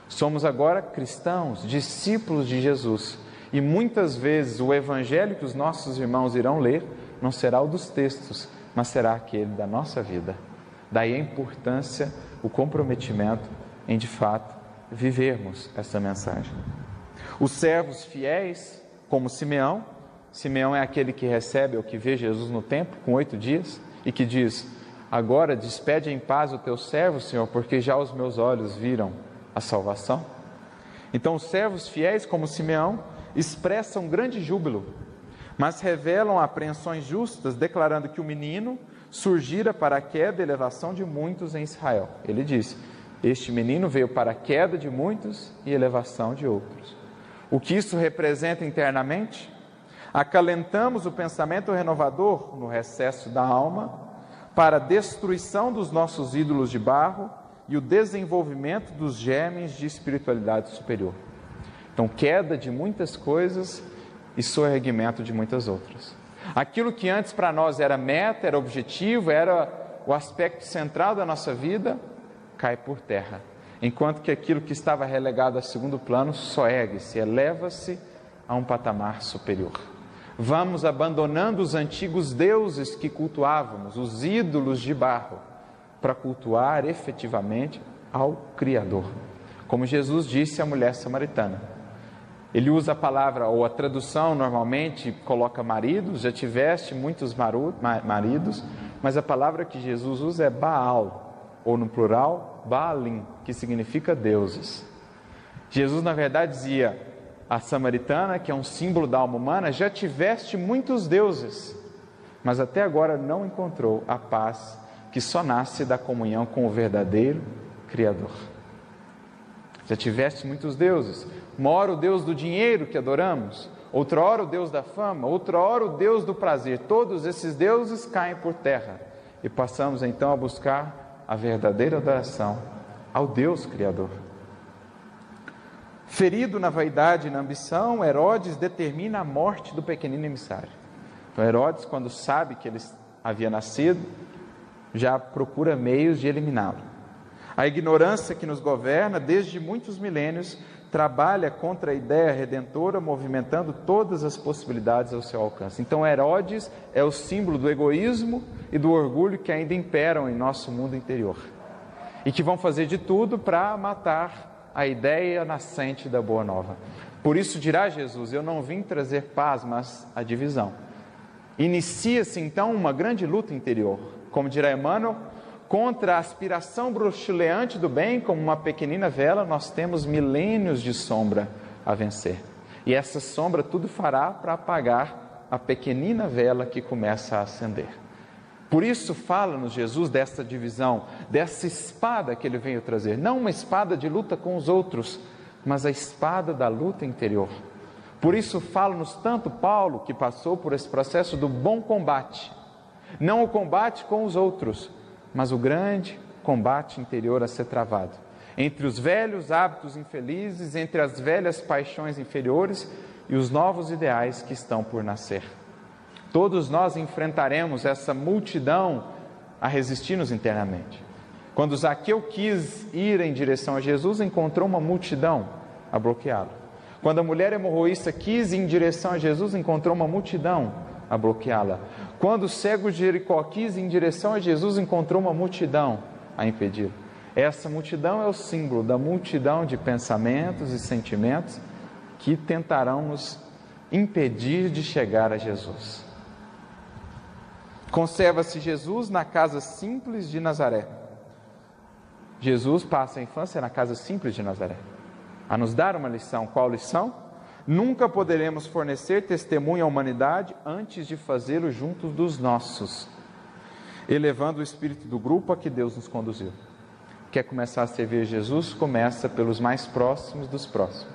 Somos agora cristãos, discípulos de Jesus, e muitas vezes o evangelho que os nossos irmãos irão ler não será o dos textos, mas será aquele da nossa vida. Daí a importância, o comprometimento em de fato vivermos essa mensagem. Os servos fiéis, como Simeão é aquele que recebe ou que vê Jesus no templo com 8 dias e que diz: agora despede em paz o teu servo, Senhor, porque já os meus olhos viram a salvação. Então os servos fiéis, como Simeão, expressam grande júbilo, mas revelam apreensões justas, declarando que o menino surgira para a queda e elevação de muitos em Israel. Ele diz: este menino veio para a queda de muitos e elevação de outros. O que isso representa internamente? Acalentamos o pensamento renovador no recesso da alma para a destruição dos nossos ídolos de barro e o desenvolvimento dos germes de espiritualidade superior. Então, queda de muitas coisas e soerguimento de muitas outras. Aquilo que antes para nós era meta, era objetivo, era o aspecto central da nossa vida, cai por terra. Enquanto que aquilo que estava relegado a segundo plano soergue-se, eleva-se a um patamar superior. Vamos abandonando os antigos deuses que cultuávamos, os ídolos de barro, para cultuar efetivamente ao Criador. Como Jesus disse à mulher samaritana. Ele usa a palavra, ou a tradução normalmente coloca maridos, já tiveste muitos maridos, mas a palavra que Jesus usa é Baal, ou no plural, Baalim, que significa deuses. Jesus, na verdade, dizia à samaritana, que é um símbolo da alma humana: já tiveste muitos deuses, mas até agora não encontrou a paz que só nasce da comunhão com o verdadeiro Criador. Já tiveste muitos deuses. Uma hora o Deus do dinheiro que adoramos, outra hora o Deus da fama, outra hora o Deus do prazer. Todos esses deuses caem por terra e passamos então a buscar a verdadeira adoração ao Deus Criador. Ferido na vaidade e na ambição, Herodes determina a morte do pequenino emissário. Então Herodes, quando sabe que ele havia nascido, já procura meios de eliminá-lo. A ignorância que nos governa desde muitos milênios trabalha contra a ideia redentora, movimentando todas as possibilidades ao seu alcance. Então Herodes é o símbolo do egoísmo e do orgulho que ainda imperam em nosso mundo interior e que vão fazer de tudo para matar a ideia nascente da Boa Nova. Por isso dirá Jesus: eu não vim trazer paz, mas a divisão. Inicia-se então uma grande luta interior, como dirá Emmanuel, contra a aspiração bruxuleante do bem. Como uma pequenina vela, nós temos milênios de sombra a vencer. E essa sombra tudo fará para apagar a pequenina vela que começa a acender. Por isso fala-nos Jesus dessa divisão, dessa espada que ele veio trazer. Não uma espada de luta com os outros, mas a espada da luta interior. Por isso fala-nos tanto Paulo, que passou por esse processo do bom combate. Não o combate com os outros, mas o grande combate interior a ser travado. Entre os velhos hábitos infelizes, entre as velhas paixões inferiores e os novos ideais que estão por nascer. Todos nós enfrentaremos essa multidão a resistir-nos internamente. Quando Zaqueu quis ir em direção a Jesus, encontrou uma multidão a bloqueá-lo. Quando a mulher hemorroísta quis ir em direção a Jesus, encontrou uma multidão a bloqueá-la. Quando o cego de Jericó quis ir em direção a Jesus, encontrou uma multidão a impedi-lo. Essa multidão é o símbolo da multidão de pensamentos e sentimentos que tentarão nos impedir de chegar a Jesus. Conserva-se Jesus na casa simples de Nazaré. Jesus passa a infância na casa simples de Nazaré. A nos dar uma lição. Qual lição? Nunca poderemos fornecer testemunho à humanidade antes de fazê-lo junto dos nossos, elevando o espírito do grupo a que Deus nos conduziu. Quer começar a servir Jesus? Começa pelos mais próximos dos próximos.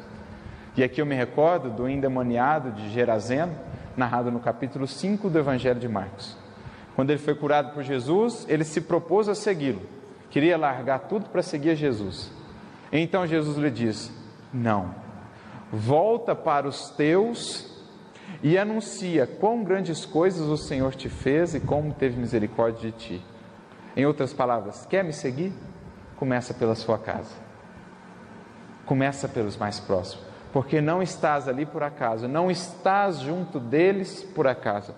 E aqui eu me recordo do endemoniado de Gerazeno, narrado no capítulo 5 do Evangelho de Marcos. Quando ele foi curado por Jesus, ele se propôs a segui-lo. Queria largar tudo para seguir a Jesus. Então Jesus lhe diz: não, volta para os teus e anuncia quão grandes coisas o Senhor te fez e como teve misericórdia de ti. Em outras palavras, quer me seguir? Começa pela sua casa. Começa pelos mais próximos. Porque não estás ali por acaso, não estás junto deles por acaso.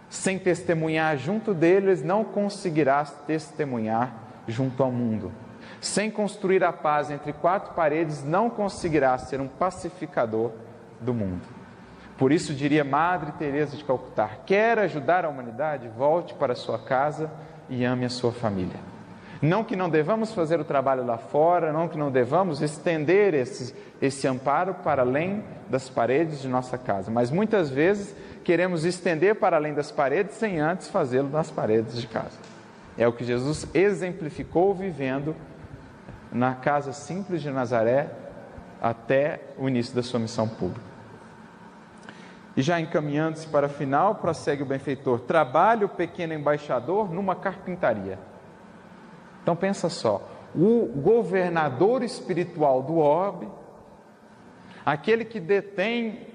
Sem testemunhar junto deles, não conseguirás testemunhar junto ao mundo. Sem construir a paz entre quatro paredes, não conseguirás ser um pacificador do mundo. Por isso diria Madre Teresa de Calcutá: quer ajudar a humanidade? Volte para a sua casa e ame a sua família. Não que não devamos fazer o trabalho lá fora, não que não devamos estender esse amparo para além das paredes de nossa casa, mas muitas vezes queremos estender para além das paredes sem antes fazê-lo nas paredes de casa. É o que Jesus exemplificou vivendo na casa simples de Nazaré até o início da sua missão pública. E já encaminhando-se para a final, prossegue o benfeitor: trabalha o pequeno embaixador numa carpintaria. Então pensa só, o governador espiritual do orbe, aquele que detém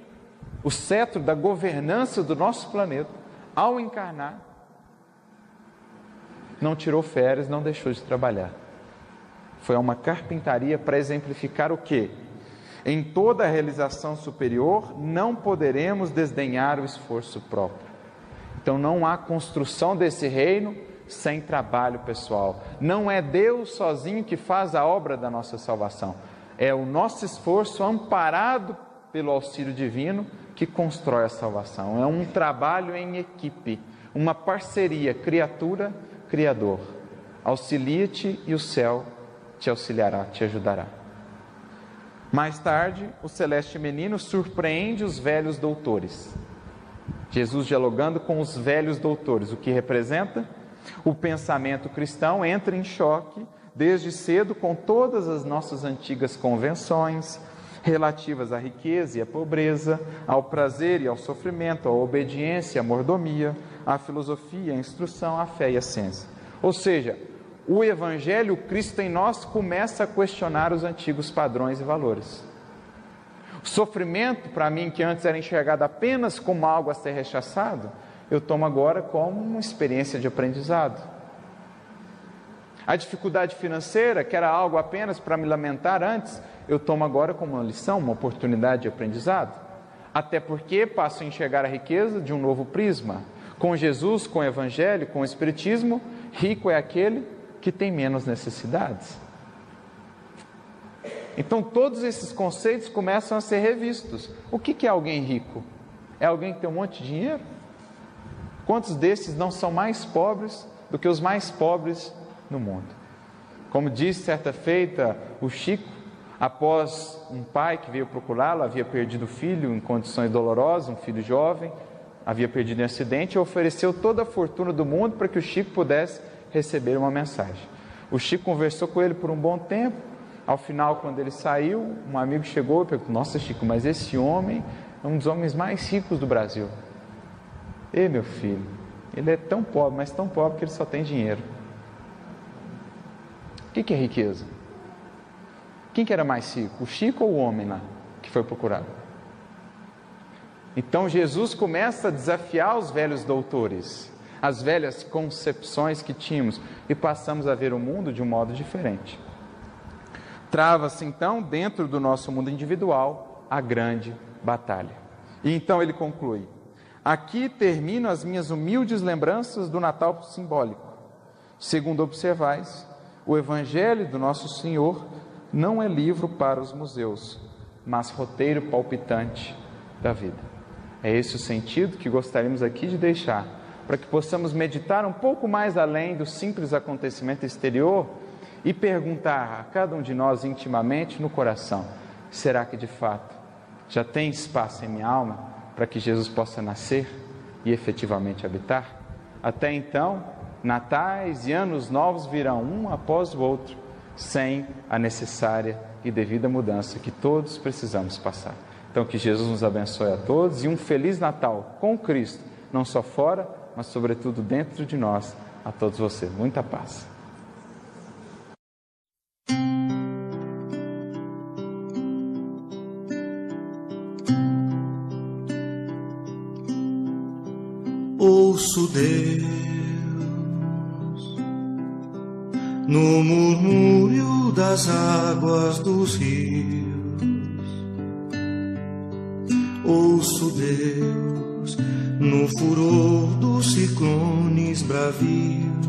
o cetro da governança do nosso planeta, ao encarnar, não tirou férias, não deixou de trabalhar. Foi a uma carpintaria para exemplificar o quê? Em toda a realização superior, não poderemos desdenhar o esforço próprio. Então não há construção desse reino sem trabalho pessoal. Não é Deus sozinho que faz a obra da nossa salvação. É o nosso esforço amparado pelo auxílio divino que constrói a salvação. É um trabalho em equipe, uma parceria, criatura, criador. Auxilia-te e o céu te auxiliará, te ajudará. Mais tarde, o celeste menino surpreende os velhos doutores. Jesus dialogando com os velhos doutores, o que representa? O pensamento cristão entra em choque desde cedo com todas as nossas antigas convenções relativas à riqueza e à pobreza, ao prazer e ao sofrimento, à obediência e à mordomia, à filosofia, à instrução, à fé e à ciência. Ou seja, o Evangelho, o Cristo em nós, começa a questionar os antigos padrões e valores. O sofrimento, para mim, que antes era enxergado apenas como algo a ser rechaçado, eu tomo agora como uma experiência de aprendizado. A dificuldade financeira, que era algo apenas para me lamentar antes, eu tomo agora como uma lição, uma oportunidade de aprendizado. Até porque passo a enxergar a riqueza de um novo prisma. Com Jesus, com o Evangelho, com o Espiritismo, rico é aquele que tem menos necessidades. Então todos esses conceitos começam a ser revistos. O que é alguém rico? É alguém que tem um monte de dinheiro? Quantos desses não são mais pobres do que os mais pobres no mundo? Como disse certa feita o Chico, após um pai que veio procurá-lo, havia perdido o filho em condições dolorosas, um filho jovem, havia perdido em acidente, e ofereceu toda a fortuna do mundo para que o Chico pudesse receber uma mensagem. O Chico conversou com ele por um bom tempo. Ao final, quando ele saiu, um amigo chegou e perguntou: nossa, Chico, mas esse homem é um dos homens mais ricos do Brasil. Ei, meu filho, ele é tão pobre, mas tão pobre que ele só tem dinheiro. O que é riqueza? Quem que era mais rico, o Chico ou o homem lá que foi procurado? Então Jesus começa a desafiar os velhos doutores, as velhas concepções que tínhamos, e passamos a ver o mundo de um modo diferente. Trava-se então, dentro do nosso mundo individual, a grande batalha. E então ele conclui: aqui termino as minhas humildes lembranças do Natal simbólico. Segundo observais, o Evangelho do Nosso Senhor não é livro para os museus, mas roteiro palpitante da vida. É esse o sentido que gostaríamos aqui de deixar para que possamos meditar um pouco mais além do simples acontecimento exterior e perguntar a cada um de nós intimamente no coração: será que de fato já tem espaço em minha alma para que Jesus possa nascer e efetivamente habitar? Até então, natais e anos novos virão um após o outro, sem a necessária e devida mudança que todos precisamos passar. Então, que Jesus nos abençoe a todos e um Feliz Natal com Cristo, não só fora, mas sobretudo dentro de nós, a todos vocês. Muita paz. Ouço Deus no murmúrio das águas dos rios. Ouço Deus no furor dos ciclones bravios.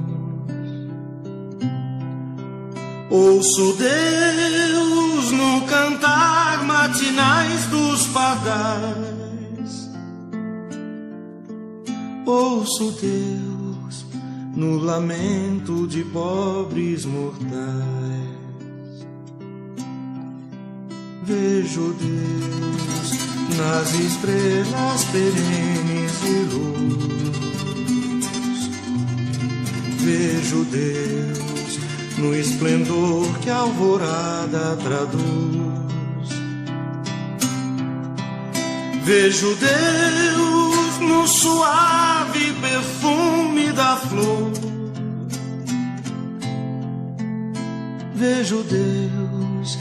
Ouço Deus no cantar matinais dos pardais. Ouço Deus no lamento de pobres mortais. Vejo Deus nas estrelas perenes de luz. Vejo Deus no esplendor que a alvorada traduz. Vejo Deus no suave perfume da flor. Vejo Deus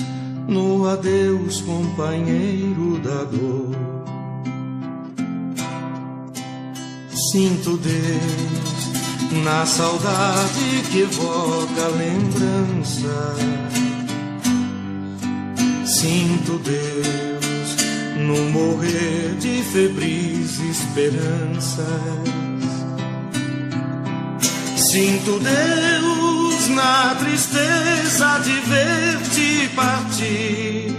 no adeus, companheiro da dor. Sinto Deus na saudade que evoca a lembrança. Sinto Deus no morrer de febris esperanças. Sinto Deus na tristeza de ver-te partir.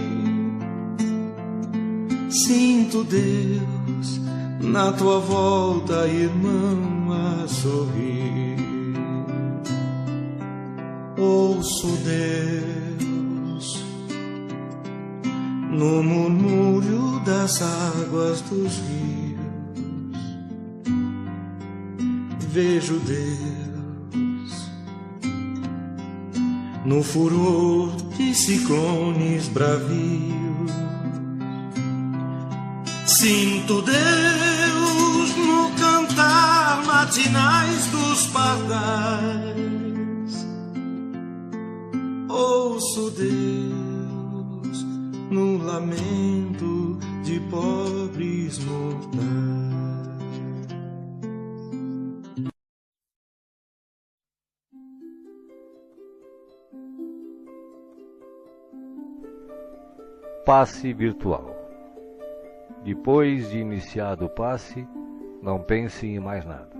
Sinto Deus na tua volta, irmão, a sorrir. Ouço Deus no murmúrio das águas dos rios. Vejo Deus no furor de ciclones bravios. Sinto Deus no cantar matinais dos pardais. Ouço Deus no lamento de pobres mortais. Passe virtual. Depois de iniciado o passe, não pense em mais nada.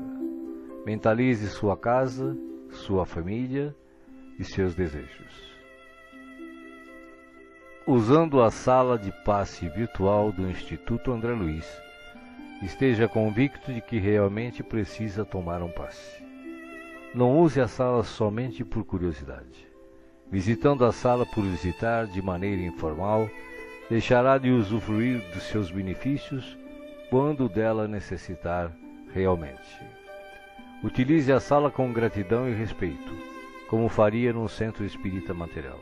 Mentalize sua casa, sua família e seus desejos. Usando a sala de passe virtual do Instituto André Luiz, esteja convicto de que realmente precisa tomar um passe. Não use a sala somente por curiosidade. Visitando a sala por visitar de maneira informal, deixará de usufruir dos seus benefícios quando dela necessitar realmente. Utilize a sala com gratidão e respeito, como faria num centro espírita material.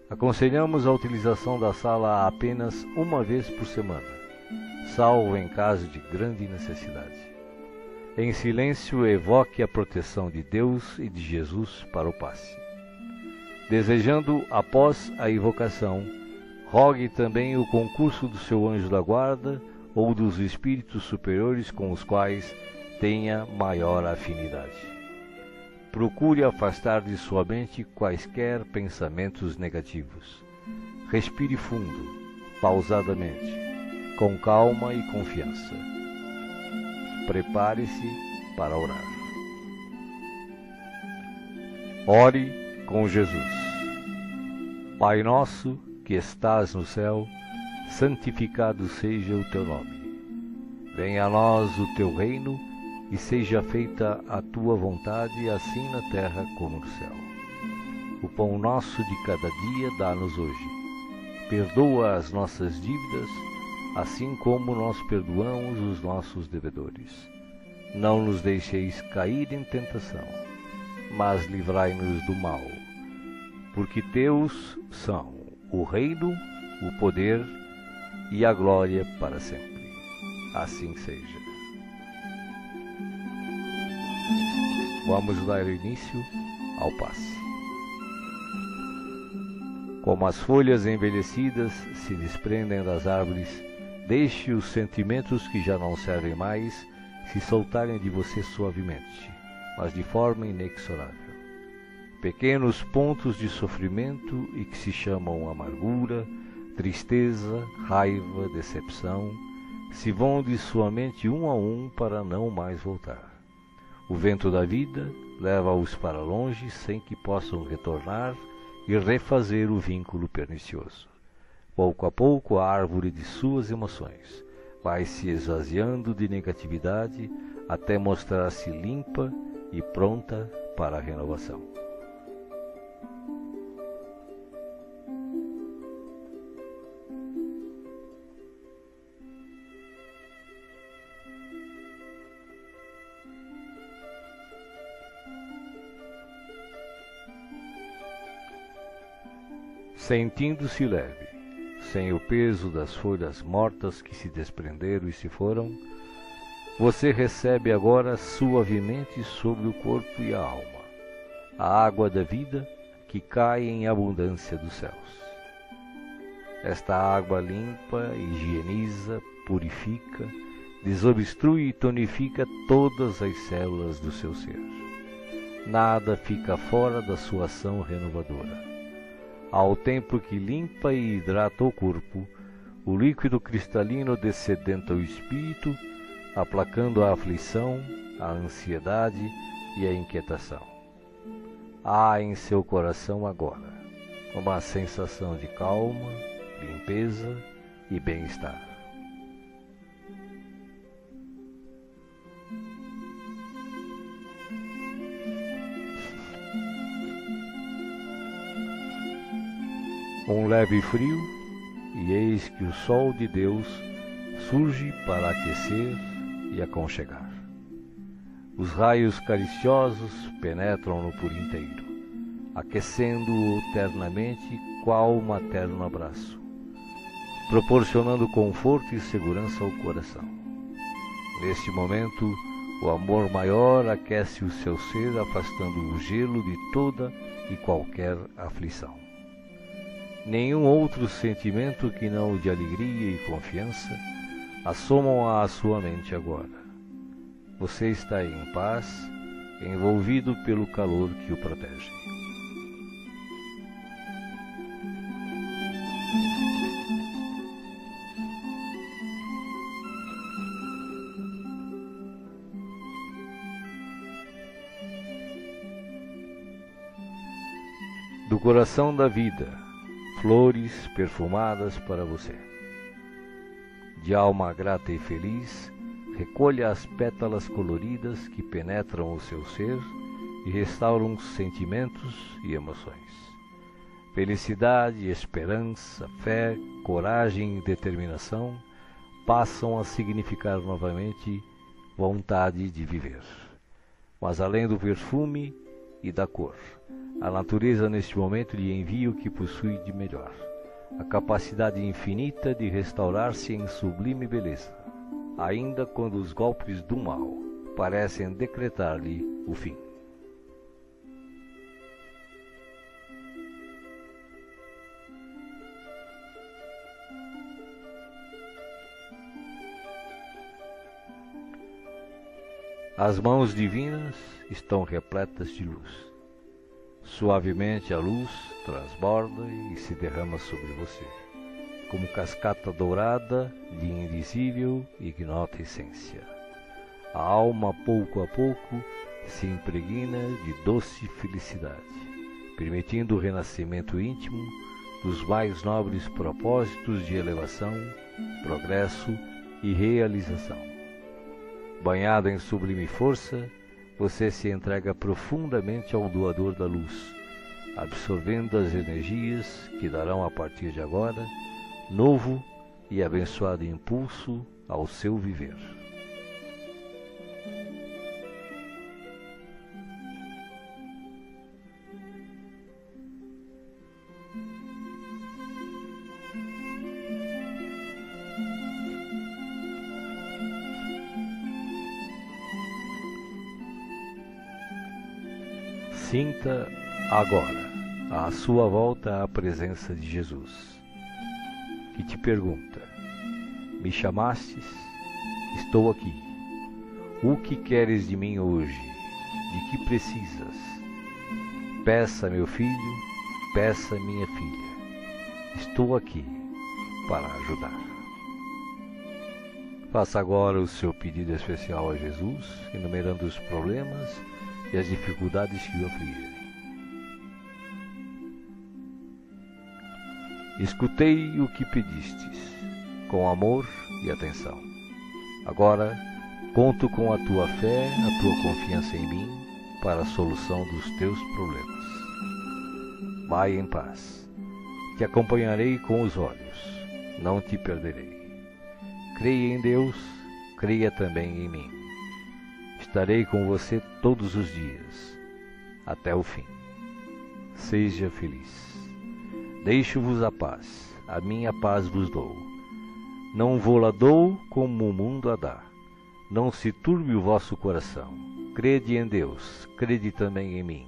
Aconselhamos a utilização da sala apenas uma vez por semana, salvo em caso de grande necessidade. Em silêncio, evoque a proteção de Deus e de Jesus para o passe. Desejando, após a invocação, rogue também o concurso do seu anjo da guarda ou dos espíritos superiores com os quais tenha maior afinidade. Procure afastar de sua mente quaisquer pensamentos negativos. Respire fundo, pausadamente, com calma e confiança. Prepare-se para orar. Ore com Jesus. Pai nosso, que estás no céu, santificado seja o teu nome. Venha a nós o teu reino, e seja feita a tua vontade, assim na terra como no céu. O pão nosso de cada dia dá-nos hoje. Perdoa as nossas dívidas, assim como nós perdoamos os nossos devedores. Não nos deixeis cair em tentação, mas livrai-nos do mal. Porque teus são o reino, o poder e a glória para sempre. Assim seja. Vamos dar início ao passe. Como as folhas envelhecidas se desprendem das árvores, deixe os sentimentos que já não servem mais se soltarem de você suavemente, mas de forma inexorável. Pequenos pontos de sofrimento e que se chamam amargura, tristeza, raiva, decepção, se vão de sua mente um a um para não mais voltar. O vento da vida leva-os para longe sem que possam retornar e refazer o vínculo pernicioso. Pouco a pouco a árvore de suas emoções vai se esvaziando de negatividade até mostrar-se limpa e pronta para a renovação. Sentindo-se leve, sem o peso das folhas mortas que se desprenderam e se foram, você recebe agora suavemente sobre o corpo e a alma a água da vida que cai em abundância dos céus. Esta água limpa, higieniza, purifica, desobstrui e tonifica todas as células do seu ser. Nada fica fora da sua ação renovadora. Ao tempo que limpa e hidrata o corpo, o líquido cristalino descedenta o espírito, aplacando a aflição, a ansiedade e a inquietação. Há em seu coração agora uma sensação de calma, limpeza e bem-estar. Um leve frio, e eis que o sol de Deus surge para aquecer e aconchegar. Os raios cariciosos penetram-no por inteiro, aquecendo-o ternamente qual materno abraço, proporcionando conforto e segurança ao coração. Neste momento, o amor maior aquece o seu ser, afastando o gelo de toda e qualquer aflição. Nenhum outro sentimento que não o de alegria e confiança assomam à sua mente agora. Você está em paz, envolvido pelo calor que o protege. Do coração da vida, flores perfumadas para você. De alma grata e feliz, recolha as pétalas coloridas que penetram o seu ser e restauram sentimentos e emoções. Felicidade, esperança, fé, coragem e determinação passam a significar novamente vontade de viver. Mas além do perfume e da cor, a natureza neste momento lhe envia o que possui de melhor, a capacidade infinita de restaurar-se em sublime beleza, ainda quando os golpes do mal parecem decretar-lhe o fim. As mãos divinas estão repletas de luz. Suavemente a luz transborda e se derrama sobre você, como cascata dourada de indizível e ignota essência. A alma, pouco a pouco, se impregna de doce felicidade, permitindo o renascimento íntimo dos mais nobres propósitos de elevação, progresso e realização. Banhado em sublime força, você se entrega profundamente ao doador da luz, absorvendo as energias que darão a partir de agora novo e abençoado impulso ao seu viver. Sinta agora à sua volta a presença de Jesus, que te pergunta: me chamastes? Estou aqui. O que queres de mim hoje? De que precisas? Peça, meu filho, peça, minha filha. Estou aqui para ajudar. Faça agora o seu pedido especial a Jesus, enumerando os problemas e as dificuldades que o afligem. Escutei o que pedistes, com amor e atenção. Agora, conto com a tua fé, a tua confiança em mim, para a solução dos teus problemas. Vai em paz. Te acompanharei com os olhos, não te perderei. Creia em Deus, creia também em mim. Estarei com você todos os dias, até o fim. Seja feliz. Deixo-vos a paz, a minha paz vos dou. Não vou-la dou como o mundo a dá. Não se turbe o vosso coração. Crede em Deus, crede também em mim.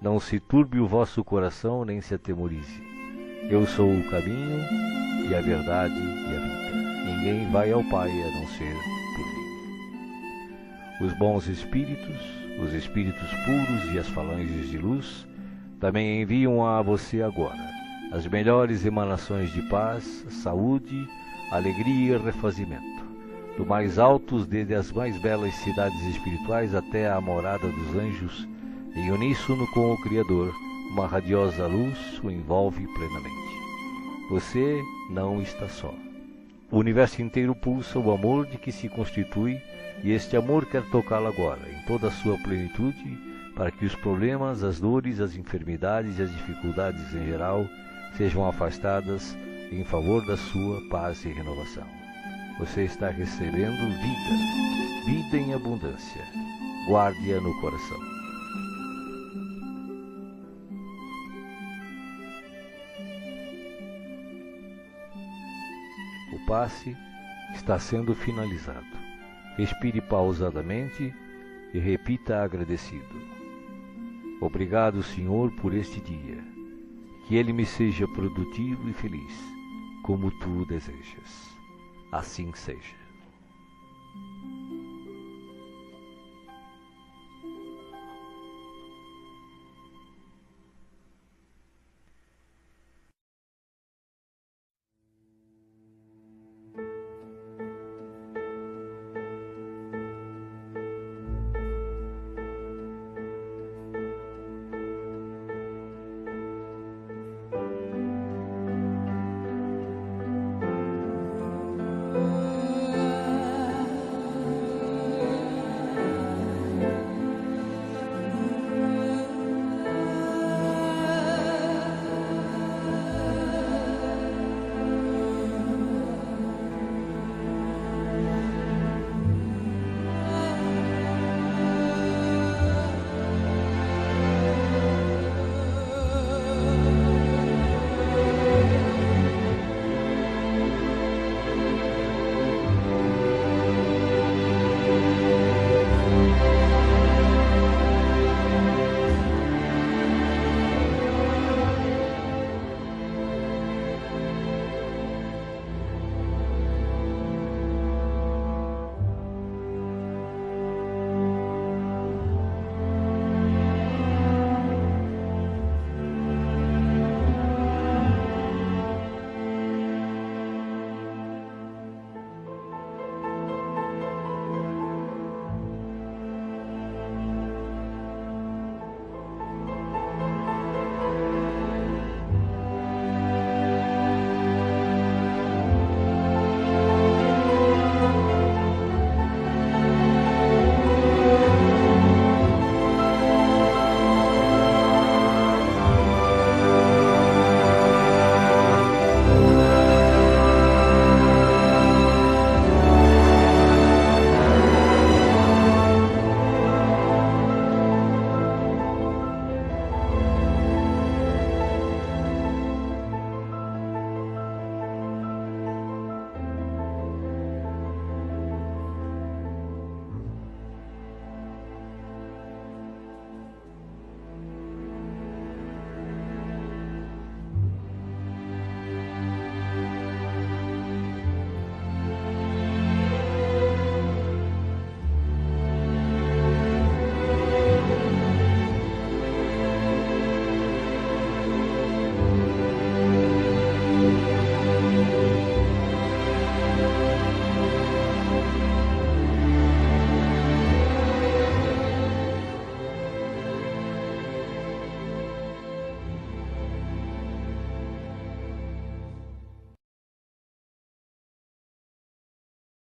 Não se turbe o vosso coração, nem se atemorize. Eu sou o caminho e a verdade e a vida. Ninguém vai ao Pai a não ser por mim. Os bons espíritos, os espíritos puros e as falanges de luz também enviam a você agora as melhores emanações de paz, saúde, alegria e refazimento, do mais altos desde as mais belas cidades espirituais até a morada dos anjos, em uníssono com o Criador, uma radiosa luz o envolve plenamente. Você não está só. O universo inteiro pulsa o amor de que se constitui, e este amor quer tocá-lo agora, em toda a sua plenitude, para que os problemas, as dores, as enfermidades e as dificuldades em geral sejam afastadas em favor da sua paz e renovação. Você está recebendo vida, vida em abundância. Guarde-a no coração. O passe está sendo finalizado. Respire pausadamente e repita agradecido: obrigado, Senhor, por este dia. Que ele me seja produtivo e feliz, como tu desejas. Assim seja.